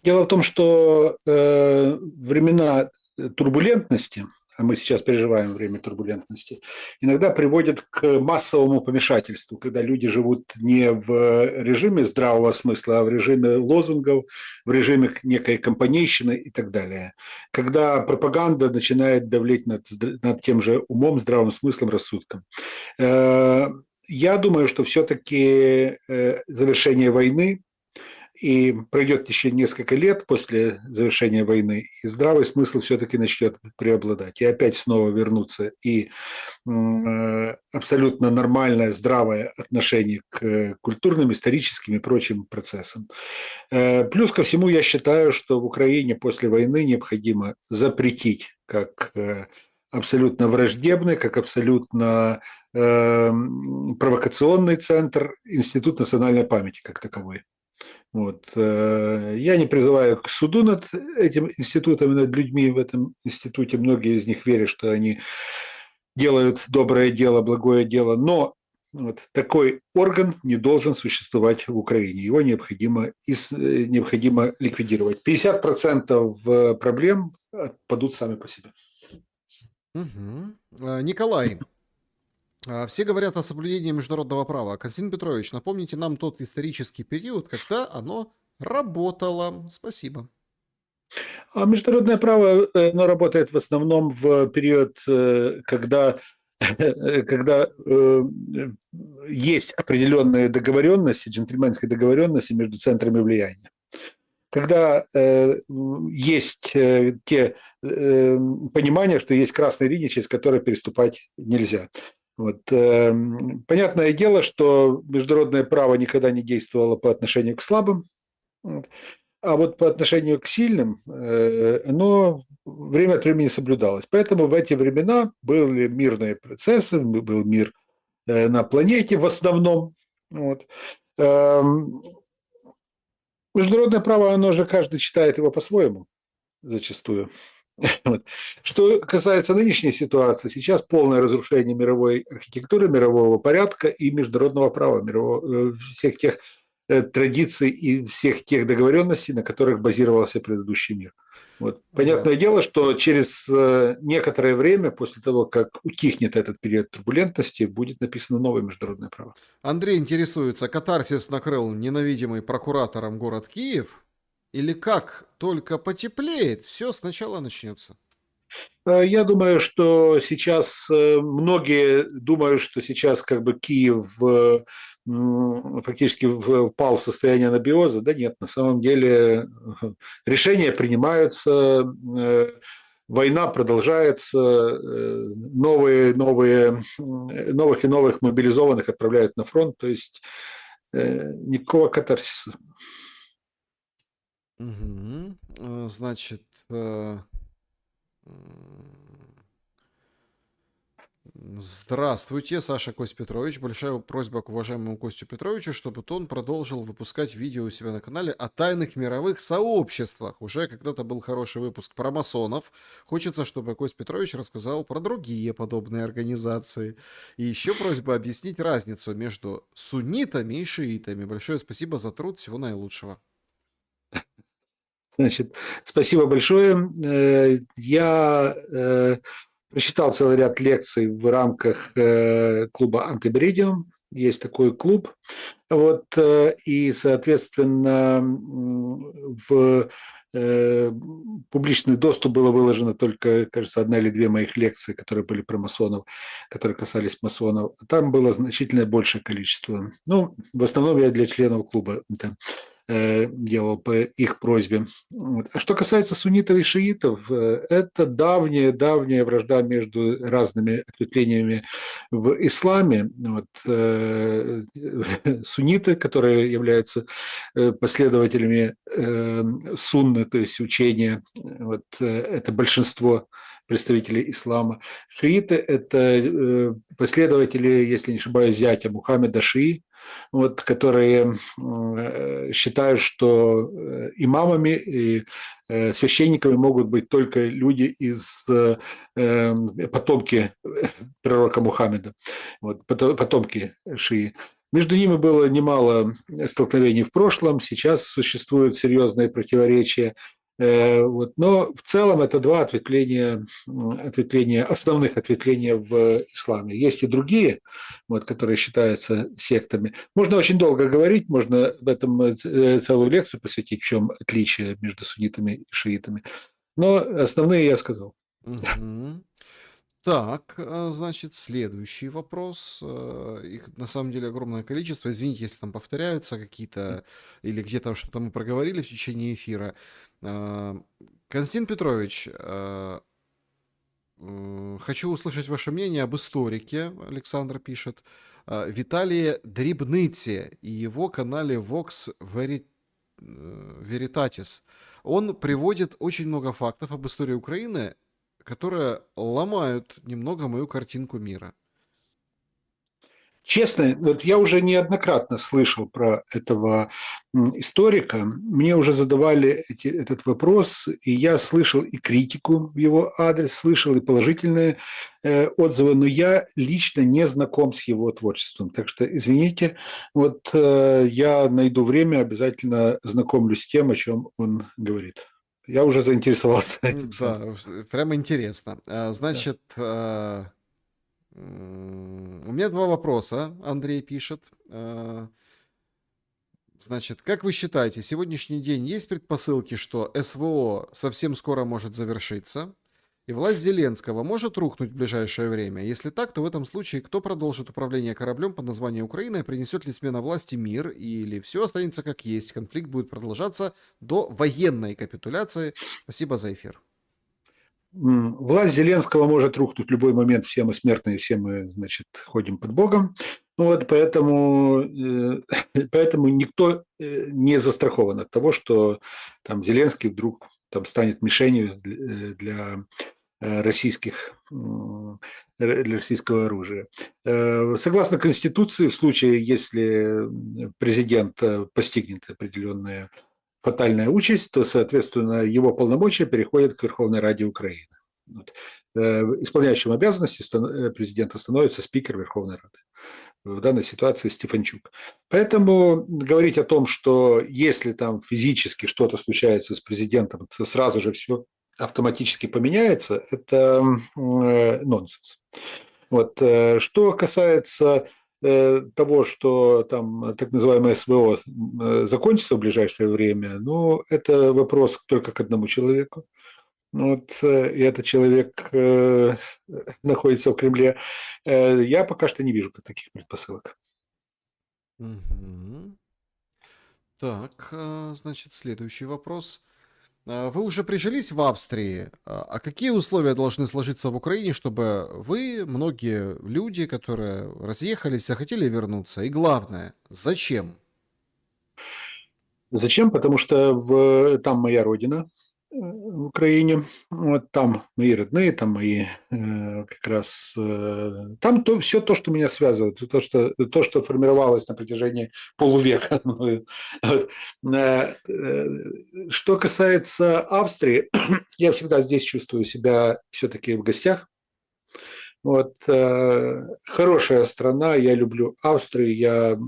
Дело в том, что времена турбулентности, а мы сейчас переживаем время турбулентности, иногда приводит к массовому помешательству, когда люди живут не в режиме здравого смысла, а в режиме лозунгов, в режиме некой компанейщины и так далее. Когда пропаганда начинает давлеть над тем же умом, здравым смыслом, рассудком. Я думаю, что все-таки завершение войны, и пройдет еще несколько лет после завершения войны, и здравый смысл все-таки начнет преобладать. И опять снова вернуться и абсолютно нормальное, здравое отношение к культурным, историческим и прочим процессам. Плюс ко всему, я считаю, что в Украине после войны необходимо запретить как абсолютно враждебный, как абсолютно провокационный центр Институт национальной памяти как таковой. Вот. Я не призываю к суду над этим институтом, над людьми в этом институте. Многие из них верят, что они делают доброе дело, благое дело, но вот такой орган не должен существовать в Украине. Его необходимо ликвидировать. 50% проблем отпадут сами по себе. Николай, все говорят о соблюдении международного права. Константин Петрович, напомните нам тот исторический период, когда оно работало. Спасибо. Международное право, оно работает в основном в период, когда есть определенные договоренности, джентльменские договоренности между центрами влияния. Когда есть те понимания, что есть красная линия, через которую переступать нельзя. Вот. Понятное дело, что международное право никогда не действовало по отношению к слабым, а вот по отношению к сильным оно время от времени соблюдалось. Поэтому в эти времена были мирные процессы, был мир на планете в основном. Вот. Международное право, оно же каждый читает его по-своему зачастую. Вот. Что касается нынешней ситуации, сейчас полное разрушение мировой архитектуры, мирового порядка и международного права, всех тех традиций и всех тех договоренностей, на которых базировался предыдущий мир. Вот. Понятное дело, что через некоторое время, после того, как утихнет этот период турбулентности, будет написано новое международное право. Андрей интересуется, катарсис накрыл ненавидимый прокуратором город Киев? Или как только потеплеет, все сначала начнется? Я думаю, что сейчас многие думают, что сейчас как бы Киев фактически впал в состояние анабиоза. Да нет, на самом деле решения принимаются, война продолжается, новых и новых мобилизованных отправляют на фронт, то есть никакого катарсиса. Значит, здравствуйте, Саша Кость Петрович. Большая просьба к уважаемому Костю Петровичу, чтобы он продолжил выпускать видео у себя на канале о тайных мировых сообществах. Уже когда-то был хороший выпуск про масонов. Хочется, чтобы Кость Петрович рассказал про другие подобные организации. И еще просьба объяснить разницу между суннитами и шиитами. Большое спасибо за труд. Всего наилучшего. Значит, спасибо большое. Я прочитал целый ряд лекций в рамках клуба «Антиберидиум». Есть такой клуб. Вот, и, соответственно, в публичный доступ было выложено только, кажется, одна или две моих лекции, которые были про масонов, которые касались масонов. Там было значительно большее количество. Ну, в основном я для членов клуба это делал по их просьбе. Вот. А что касается суннитов и шиитов, это давняя вражда между разными ответвлениями в исламе. Вот. Сунниты, которые являются последователями сунны, то есть учения, вот, это большинство представителей ислама. Шииты – это последователи, если не ошибаюсь, зятя Мухаммеда Шии, вот, которые считают, что имамами и священниками могут быть только люди из потомки пророка Мухаммеда, вот, потомки Шии. Между ними было немало столкновений в прошлом, сейчас существуют серьезные противоречия. Вот. Но в целом это два основных ответвления в исламе. Есть и другие, вот, которые считаются сектами. Можно очень долго говорить, можно об этом целую лекцию посвятить, в чем отличие между суннитами и шиитами. Но основные я сказал. Мгм. Так, значит, следующий вопрос. Их на самом деле огромное количество. Извините, если там повторяются какие-то или где-то что-то мы проговорили в течение эфира. А, Константин Петрович, хочу услышать ваше мнение об историке, Александр пишет, Виталии Дрибныце и его канале Vox Veritatis. Он приводит очень много фактов об истории Украины, которые ломают немного мою картинку мира. Честно, вот я уже неоднократно слышал про этого историка, мне уже задавали этот вопрос, и я слышал и критику в его адрес, слышал и положительные отзывы, но я лично не знаком с его творчеством, так что извините, вот я найду время, обязательно знакомлюсь с тем, о чем он говорит. Я уже заинтересовался этим. Да, прямо интересно. Да. Значит, у меня два вопроса, Андрей пишет. Значит, как вы считаете, сегодняшний день есть предпосылки, что СВО совсем скоро может завершиться, и власть Зеленского может рухнуть в ближайшее время? Если так, то в этом случае кто продолжит управление кораблем под названием Украина, и принесет ли смена власти мир, или все останется как есть, конфликт будет продолжаться до военной капитуляции? Спасибо за эфир. Власть Зеленского может рухнуть в любой момент, все мы смертные, все мы, значит, ходим под Богом. Вот, поэтому никто не застрахован от того, что там Зеленский вдруг там станет мишенью для российского оружия. Согласно Конституции, в случае, если президент постигнет определенные фатальная участь, то, соответственно, его полномочия переходят к Верховной Раде Украины. Вот. Исполняющим обязанности президента становится спикер Верховной Рады. В данной ситуации Стефанчук. Поэтому говорить о том, что если там физически что-то случается с президентом, то сразу же все автоматически поменяется, это нонсенс. Вот. Что касается того, что там так называемое СВО закончится в ближайшее время, ну, это вопрос только к одному человеку. Вот, и этот человек находится в Кремле. Я пока что не вижу таких предпосылок. Мгм. Так, значит, следующий вопрос. Вы уже прижились в Австрии. А какие условия должны сложиться в Украине, чтобы вы, многие люди, которые разъехались, захотели вернуться? И главное, зачем? Зачем? Потому что там моя родина, в Украине, вот там мои родные, там мои как раз там все то, что меня связывает, то, что формировалось на протяжении полувека. Вот. Что касается Австрии, я всегда здесь чувствую себя все-таки в гостях. Вот, хорошая страна, я люблю Австрию, я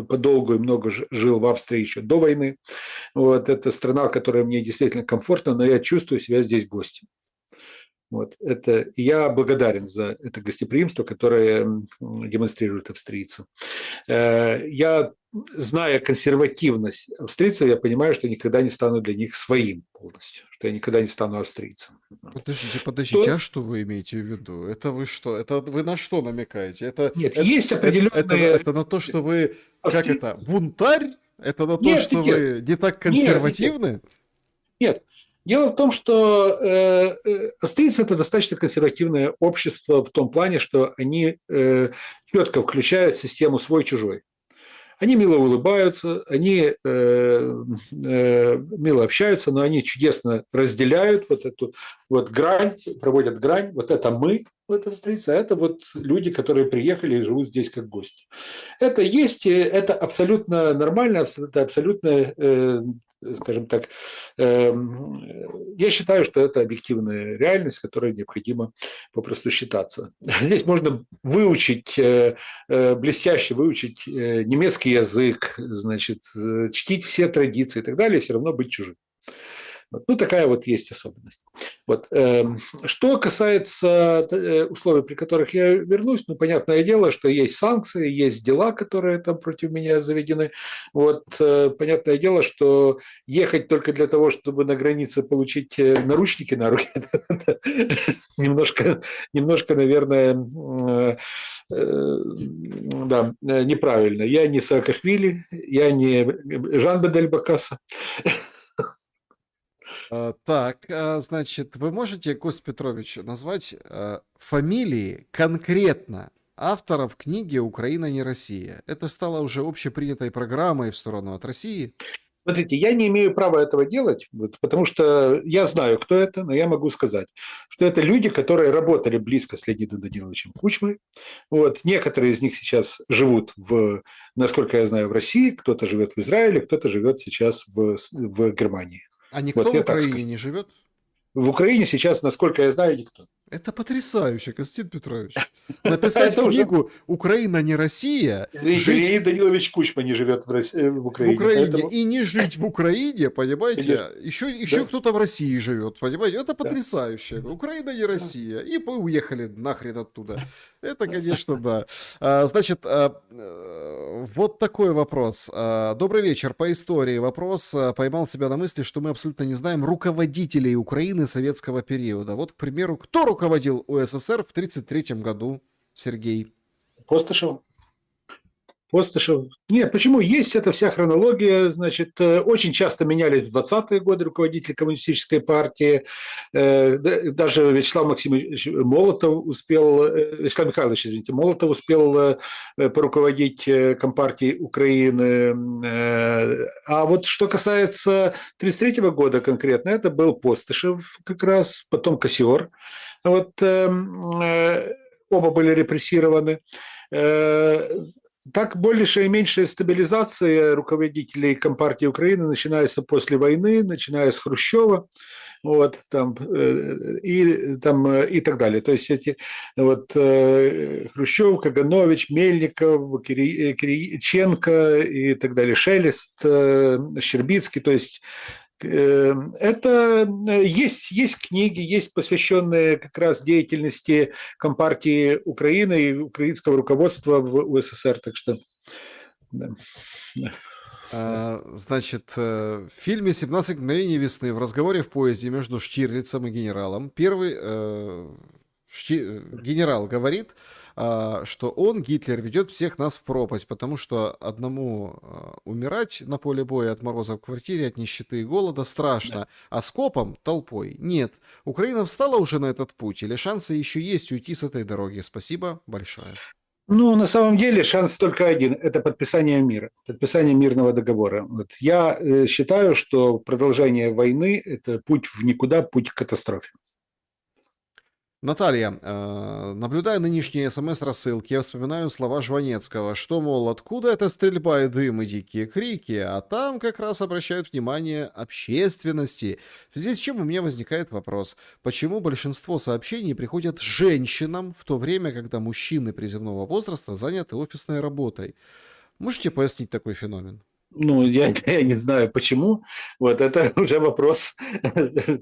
подолгу и много жил в Австрии еще до войны. Вот, это страна, в которой мне действительно комфортно, но я чувствую себя здесь гостем. Вот, я благодарен за это гостеприимство, которое демонстрируют австрийцы. Я, зная консервативность австрийцев, я понимаю, что я никогда не стану для них своим полностью, что я никогда не стану австрийцем. Подождите, а что вы имеете в виду? Это вы что? Это вы на что намекаете? Нет, есть определенные... Это на то, что вы, как это, бунтарь? Это на то, Нет, что нет, вы не так консервативны? Нет. Дело в том, что австрийцы – это достаточно консервативное общество в том плане, что они четко включают систему свой-чужой. Они мило улыбаются, они мило общаются, но они чудесно разделяют вот эту вот грань, проводят грань. Вот это мы, вот австрийцы, а это вот люди, которые приехали и живут здесь как гости. Это есть, это абсолютно нормально, это абсолютно, скажем так, я считаю, что это объективная реальность, с которой необходимо попросту считаться. Здесь можно выучить, блестяще выучить немецкий язык, значит, чтить все традиции и так далее, и все равно быть чужим. Вот. Ну, такая вот есть особенность. Вот. Что касается условий, при которых я вернусь, ну, понятное дело, что есть санкции, есть дела, которые там против меня заведены. Вот. Понятное дело, что ехать только для того, чтобы на границе получить наручники на руки, немножко, наверное, да, неправильно. Я не Саакашвили, я не Жан Бедель Бакаса. Так, значит, вы можете, Кость Петрович, назвать фамилии конкретно авторов книги «Украина не Россия»? Это стало уже общепринятой программой в сторону от России. Смотрите, я не имею права этого делать, вот, потому что я знаю, кто это, но я могу сказать, что это люди, которые работали близко с Леонидом Даниловичем Кучмой. Вот, некоторые из них сейчас живут, насколько я знаю, в России, кто-то живет в Израиле, кто-то живет сейчас в Германии. А никто вот, в Украине не живет? В Украине сейчас, насколько я знаю, никто. Это потрясающе, Константин Петрович. Написать книгу «Украина не Россия», Леонид Данилович Кучма не живет в Украине. Поэтому... и не жить в Украине, понимаете, еще кто-то в России живет, понимаете, это потрясающе. Украина не Россия, и мы уехали нахрен оттуда. Это, конечно, да. Значит, вот такой вопрос. Добрый вечер. По истории вопрос. Поймал себя на мысли, что мы абсолютно не знаем руководителей Украины советского периода. Вот, к примеру, кто руководил УССР в 1933 году, Сергей? Постышев. Нет, почему? Есть эта вся хронология, значит, очень часто менялись в 20-е годы руководители коммунистической партии, даже Вячеслав Максимович Молотов успел, Вячеслав Михайлович, извините, Молотов успел поруководить Компартией Украины. А вот что касается 1933 года конкретно, это был Постышев как раз, потом Кассиор. Вот оба были репрессированы. Так большая и меньшая стабилизация руководителей Компартии Украины начинается после войны, начиная с Хрущева, вот, и так далее. То есть эти вот Хрущев, Каганович, Мельников, Кириченко и так далее, Шелест, Щербицкий, то есть это есть книги, есть посвященные как раз деятельности Компартии Украины и украинского руководства в УССР, так что да. Значит, в фильме «17 мгновений весны» в разговоре в поезде между Штирлицем и генералом первый генерал говорит, что он, Гитлер, ведет всех нас в пропасть, потому что одному умирать на поле боя от мороза в квартире, от нищеты и голода страшно, а скопом, толпой нет. Украина встала уже на этот путь, или шансы еще есть уйти с этой дороги? Спасибо большое. Ну, на самом деле шанс только один – это подписание мира, подписание мирного договора. Вот я считаю, что продолжение войны – это путь в никуда, путь к катастрофе. Наталья, наблюдая нынешние СМС-рассылки, я вспоминаю слова Жванецкого, что, мол, откуда эта стрельба и дым и дикие крики, а там как раз обращают внимание общественности. В связи с чем у меня возникает вопрос, почему большинство сообщений приходят женщинам, в то время, когда мужчины приземного возраста заняты офисной работой? Можете пояснить такой феномен? Ну, я не знаю почему. Вот это уже вопрос.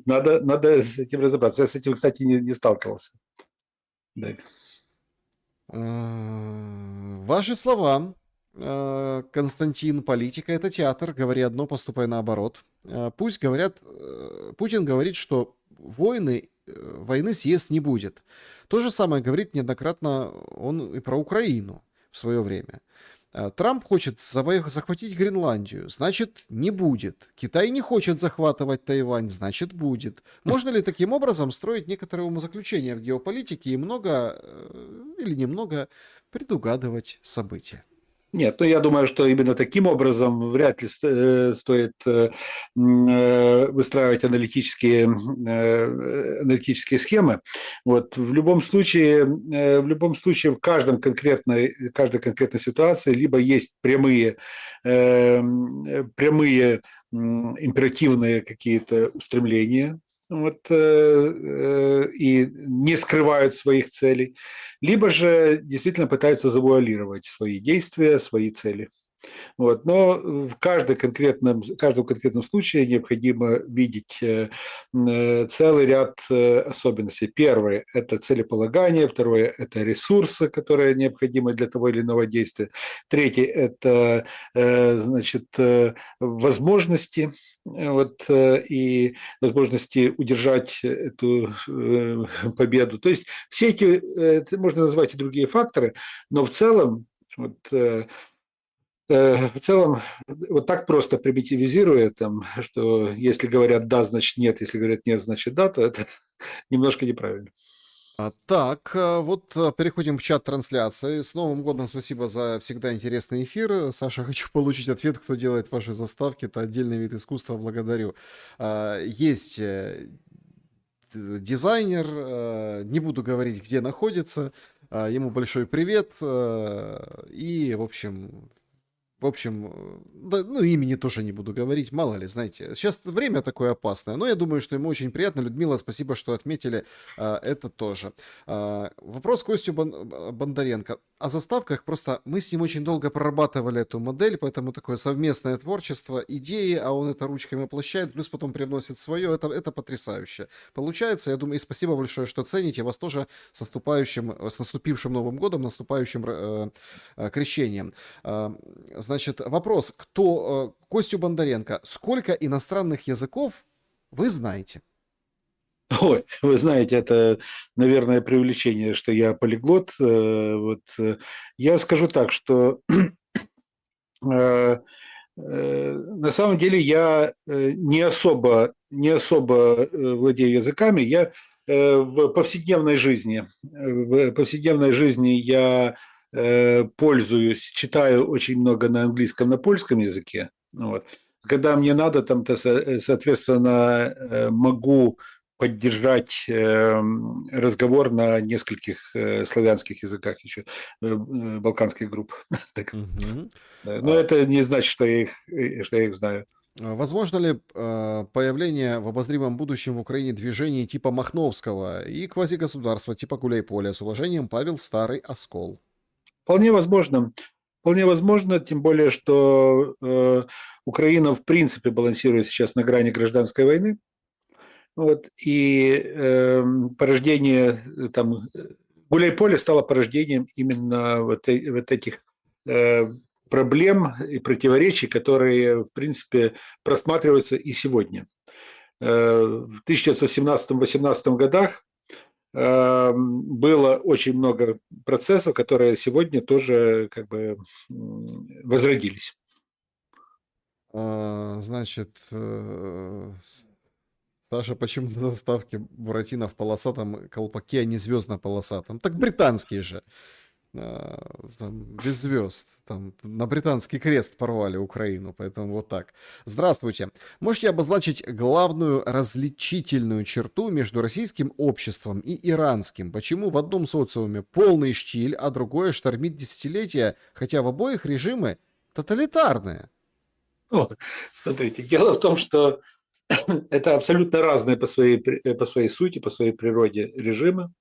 Надо с этим разобраться. Я с этим, кстати, не сталкивался. Да. Ваши слова, Константин, политика – это театр, говори одно, поступай наоборот. Пусть говорят, Путин говорит, что войны съест не будет. То же самое говорит неоднократно он и про Украину в свое время. Трамп хочет захватить Гренландию, значит, не будет. Китай не хочет захватывать Тайвань, значит, будет. Можно ли таким образом строить некоторые умозаключения в геополитике и много или немного предугадывать события? Нет, ну я думаю, что именно таким образом вряд ли стоит выстраивать аналитические схемы. Вот в любом случае в каждой конкретной ситуации либо есть прямые императивные какие-то устремления, вот, и не скрывают своих целей, либо же действительно пытаются завуалировать свои действия, свои цели. Вот. Но в каждом конкретном случае необходимо видеть целый ряд особенностей. Первое – это целеполагание, второе – это ресурсы, которые необходимы для того или иного действия. Третье – это значит, возможности, вот, и возможности удержать эту победу. То есть все эти, это можно назвать и другие факторы, но в целом вот, в целом, вот так просто примитивизируя, там, что если говорят да, значит нет, если говорят нет, значит да, то это немножко неправильно. Переходим в чат трансляции. С Новым годом спасибо за всегда интересный эфир. Саша, хочу получить ответ, кто делает ваши заставки. Это отдельный вид искусства, благодарю. Есть дизайнер, не буду говорить, где находится. Ему большой привет. И, да, ну, имени тоже не буду говорить, мало ли, знаете. Сейчас время такое опасное, но я думаю, что ему очень приятно. Людмила, спасибо, что отметили это тоже. Вопрос Костю Бондаренко. О заставках просто мы с ним очень долго прорабатывали эту модель, поэтому такое совместное творчество, идеи, а он это ручками воплощает, плюс потом привносит свое, это потрясающе. Получается, я думаю, и спасибо большое, что цените, вас тоже с наступившим Новым годом, наступающим крещением. Значит, вопрос, Костю Бондаренко, сколько иностранных языков вы знаете? Ой, вы знаете, это, наверное, преувеличение, что я полиглот. Я скажу так, что на самом деле я не особо владею языками. Я в повседневной жизни я пользуюсь, читаю очень много на английском, на польском языке. Вот. Когда мне надо, там, соответственно, могу поддержать разговор на нескольких славянских языках еще, балканских групп. Мгм. Но А, это не значит, что я их знаю. Возможно ли появление в обозримом будущем в Украине движений типа Махновского и квазигосударства типа Гуляйполя? С уважением, Павел Старый Оскол. Вполне возможно. Вполне возможно, тем более, что Украина в принципе балансирует сейчас на грани гражданской войны. Вот, и порождение там Гуляйполе стало порождением именно вот этих проблем и противоречий, которые, в принципе, просматриваются и сегодня. В 1917-18 годах было очень много процессов, которые сегодня тоже как бы возродились. Значит, Саша, почему на заставке Буратино в полосатом колпаке, а не звездно-полосатом? Так британские же. Там без звезд. Там на британский крест порвали Украину, поэтому вот так. Здравствуйте. Можете обозначить главную различительную черту между российским обществом и иранским? Почему в одном социуме полный штиль, а другое штормит десятилетия, хотя в обоих режимы тоталитарные? О, смотрите, дело в том, что это абсолютно разные по своей сути, по своей природе режимы.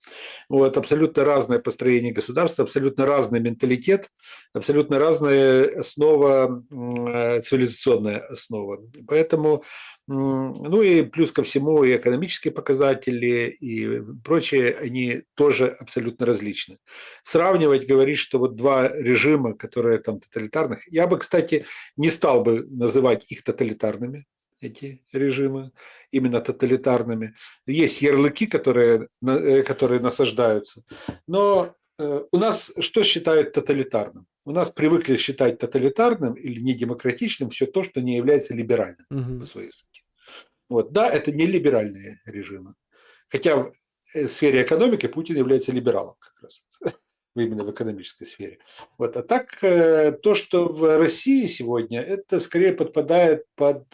Вот, абсолютно разное построение государства, абсолютно разный менталитет, абсолютно разная основа, цивилизационная основа. Поэтому, ну и плюс ко всему и экономические показатели и прочее, они тоже абсолютно различны. Сравнивать, говорить, что вот два режима, которые там тоталитарных, я бы, кстати, не стал бы называть их тоталитарными, эти режимы, именно тоталитарными. Есть ярлыки, которые насаждаются. Но у нас что считают тоталитарным? У нас привыкли считать тоталитарным или недемократичным все то, что не является либеральным по Мгм. своей сути. Вот. Да, это не либеральные режимы. Хотя в сфере экономики Путин является либералом как раз. Именно в экономической сфере. Вот. А так, то, что в России сегодня, это скорее подпадает под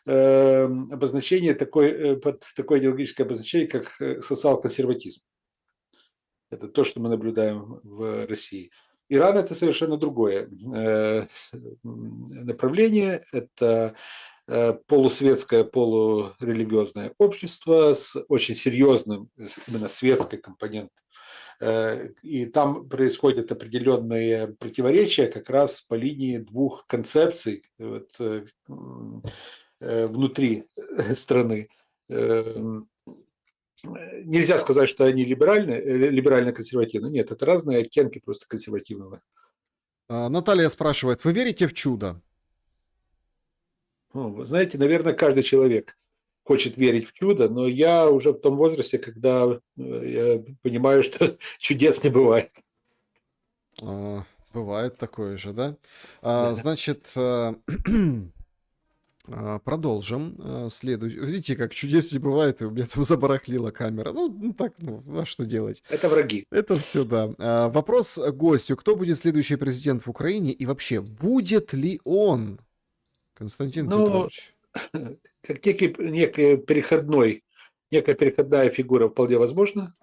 обозначение под такое идеологическое обозначение, как социал-консерватизм. Это то, что мы наблюдаем в России. Иран – это совершенно другое направление. Это полусветское, полурелигиозное общество с очень серьезным именно светской компонентой. И там происходят определенные противоречия как раз по линии двух концепций вот, внутри страны. Нельзя сказать, что они либерально-консервативны. Нет, это разные оттенки просто консервативного. Наталья спрашивает, вы верите в чудо? Ну, вы знаете, наверное, каждый человек хочет верить в чудо, но я уже в том возрасте, когда я понимаю, что чудес не бывает. Бывает такое же, да? Да. Значит, продолжим. Видите, как чудес не бывает, и у меня там забарахлила камера. Ну так, а что делать? Это враги. Это все, да. Вопрос гостю. Кто будет следующий президент в Украине и вообще, будет ли он? Константин Ну, Петрович. как некая переходная фигура вполне возможно.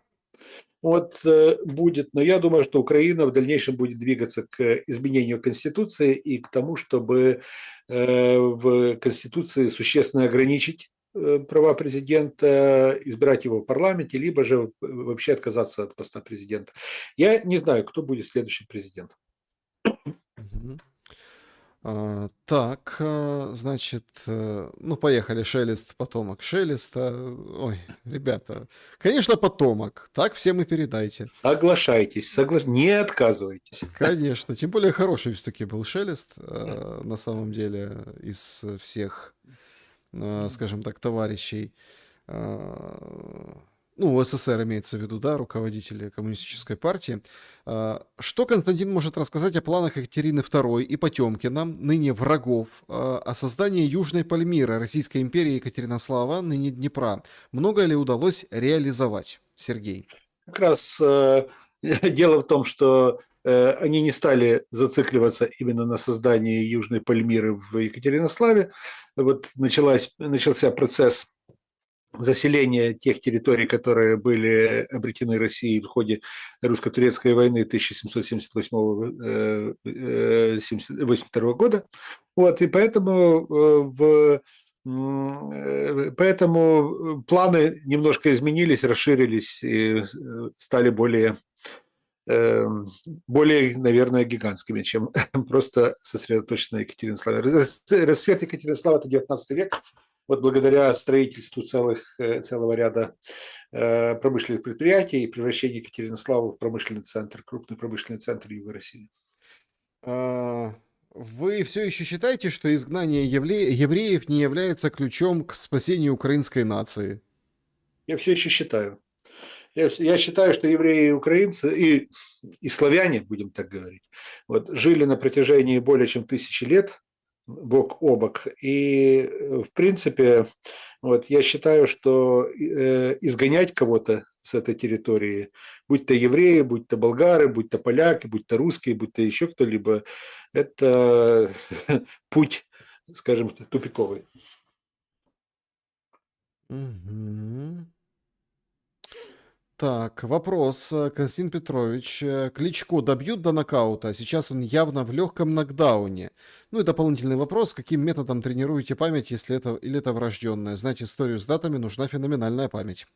Вот будет, но я думаю, что Украина в дальнейшем будет двигаться к изменению Конституции и к тому, чтобы в Конституции существенно ограничить права президента, избирать его в парламенте, либо же вообще отказаться от поста президента. Я не знаю, кто будет следующим президентом. Мгм. Так, значит, ну, поехали. Шелест, потомок Шелеста. Ой, ребята, конечно, потомок. Так всем и передайте. Соглашайтесь, не отказывайтесь. Конечно, тем более хороший все-таки был Шелест, на самом деле, из всех, скажем так, товарищей. Ну, СССР имеется в виду, да, руководители коммунистической партии. Что Константин может рассказать о планах Екатерины II и Потемкина, ныне врагов, о создании Южной Пальмиры, Российской империи Екатеринослава, ныне Днепра? Многое ли удалось реализовать? Сергей. Как раз дело в том, что они не стали зацикливаться именно на создании Южной Пальмиры в Екатеринославе. Вот начался процесс заселения тех территорий, которые были обретены Россией в ходе русско-турецкой войны 1778-82 года. Вот, и поэтому планы немножко изменились, расширились и стали более, наверное, гигантскими, чем просто сосредоточиться на Екатеринославе. Расцвет Екатеринослава – это 19 век, вот благодаря строительству целого ряда промышленных предприятий и превращению Екатеринослава в промышленный центр, крупный промышленный центр Юга России. Вы все еще считаете, что изгнание евреев не является ключом к спасению украинской нации? Я все еще считаю. Я считаю, что евреи и украинцы, и славяне, будем так говорить, вот, жили на протяжении более чем 1000 лет бок о бок. И, в принципе, вот, я считаю, что изгонять кого-то с этой территории, будь то евреи, будь то болгары, будь то поляки, будь то русские, будь то еще кто-либо, это путь, скажем, тупиковый. Мгм. Так, вопрос. Константин Петрович. Кличко добьют до нокаута? Сейчас он явно в легком нокдауне. Ну и дополнительный вопрос. Каким методом тренируете память, если это врожденное? Знать историю с датами нужна феноменальная память.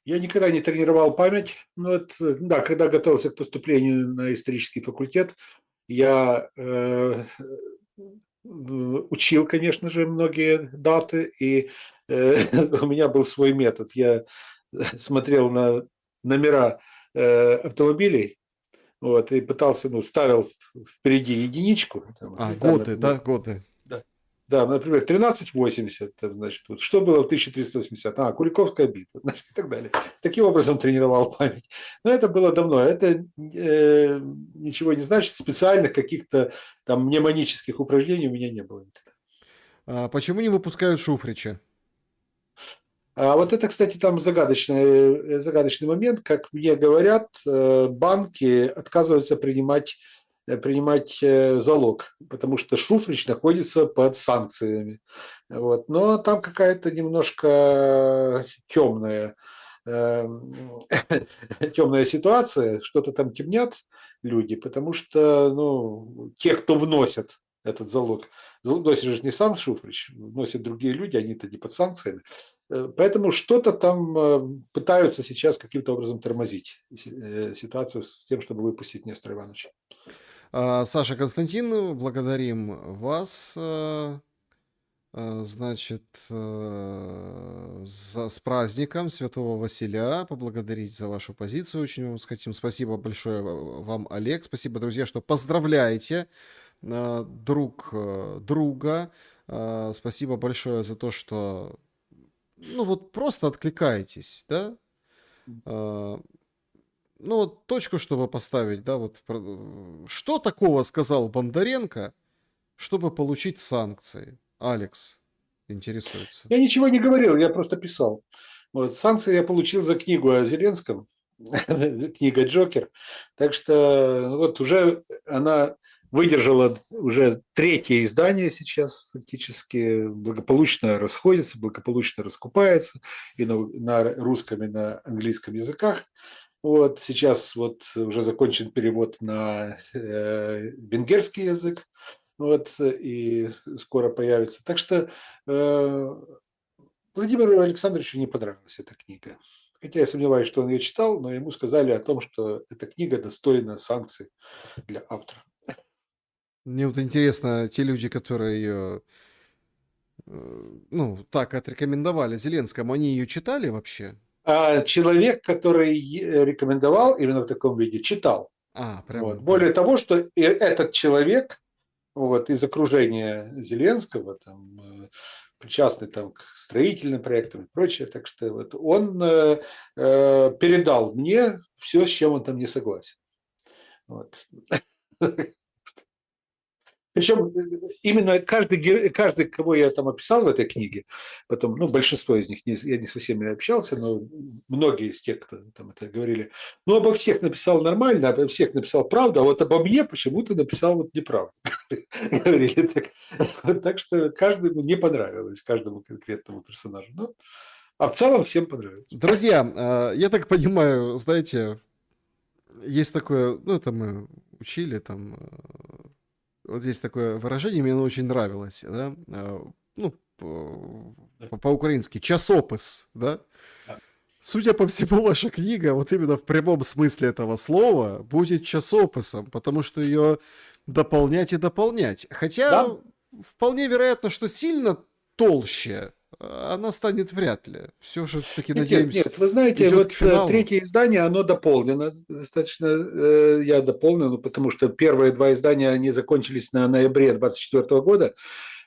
Я никогда не тренировал память. Но вот, да, когда готовился к поступлению на исторический факультет, я учил, конечно же, многие даты, и у меня был свой метод. Я смотрел на номера автомобилей, вот, и пытался, ставил впереди единичку. Годы, да, годы. Да, например, 1380, значит, вот, что было в 1380? Куликовская битва, значит, и так далее. Таким образом тренировал память. Но это было давно. Это ничего не значит. Специальных каких-то там мнемонических упражнений у меня не было никогда. Почему не выпускают Шуфрича? А вот это, кстати, там загадочный момент. Как мне говорят, банки отказываются принимать залог, потому что Шуфрич находится под санкциями. Вот. Но там какая-то немножко темная ситуация, что-то там темнят люди, потому что те, кто вносят этот залог, вносит же не сам Шуфрич, вносят другие люди, они-то не под санкциями. Поэтому что-то там пытаются сейчас каким-то образом тормозить ситуацию с тем, чтобы выпустить Нестора Ивановича. Саша, Константин, благодарим вас. Значит, с праздником Святого Василия, поблагодарить за вашу позицию. Очень вам хотим. Спасибо большое вам, Олег. Спасибо, друзья, что поздравляете друг друга. Спасибо большое за то, что вот просто откликаетесь, да? Вот точку, чтобы поставить, да, вот что такого сказал Бондаренко, чтобы получить санкции? Алекс интересуется. Я ничего не говорил, я просто писал. Вот, санкции я получил за книгу о Зеленском, книга «Джокер». Так что вот уже она выдержала уже 3-е издание сейчас, фактически благополучно расходится, благополучно раскупается и на русском, и на английском языках. Вот сейчас вот уже закончен перевод на венгерский язык. Вот, и скоро появится. Так что Владимиру Александровичу не понравилась эта книга. Хотя я сомневаюсь, что он ее читал, но ему сказали о том, что эта книга достойна санкций для автора. Мне вот интересно, те люди, которые ее, так отрекомендовали Зеленскому, они ее читали вообще? А человек, который рекомендовал именно в таком виде, читал. Прям. Вот. Более того, что этот человек вот, из окружения Зеленского, там, причастный там, к строительным проектам и прочее, так что вот, он передал мне все, с чем он там не согласен. Вот. Причем именно каждый, кого я там описал в этой книге, потом, большинство из них, я не со всеми общался, но многие из тех, кто там это говорили, обо всех написал нормально, обо всех написал правду, а вот обо мне почему-то написал вот неправду. Говорили так. Так что каждому не понравилось, каждому конкретному персонажу. А в целом всем понравилось. Друзья, я так понимаю, знаете, есть такое, это мы учили там. Вот есть такое выражение, мне оно очень нравилось, да? По-украински часопис, да? Судя по всему, ваша книга, вот именно в прямом смысле этого слова, будет часописом, потому что ее дополнять и дополнять. Хотя вполне вероятно, что сильно толще она станет вряд ли. Все же таки надеемся. Нет, вы знаете, вот 3-е издание, оно дополнено достаточно. Я дополнил, потому что первые 2 издания, они закончились на ноябре 2024 года.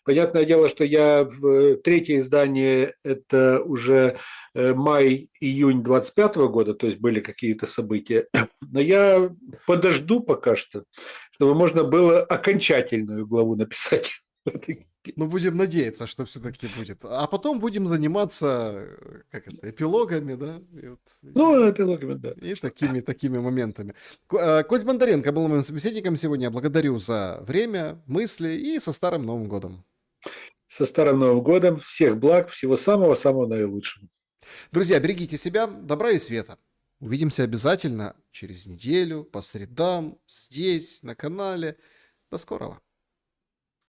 Понятное дело, что я в 3-е издание, это уже май-июнь 2025 года, то есть были какие-то события. Но я подожду пока что, чтобы можно было окончательную главу написать. Будем надеяться, что все-таки будет. А потом будем заниматься, эпилогами, да? Эпилогами, да. И такими моментами. Кость Бондаренко был моим собеседником сегодня. Я благодарю за время, мысли и со Старым Новым годом. Со Старым Новым годом. Всех благ, всего самого-самого наилучшего. Друзья, берегите себя, добра и света. Увидимся обязательно через неделю, по средам, здесь, на канале. До скорого.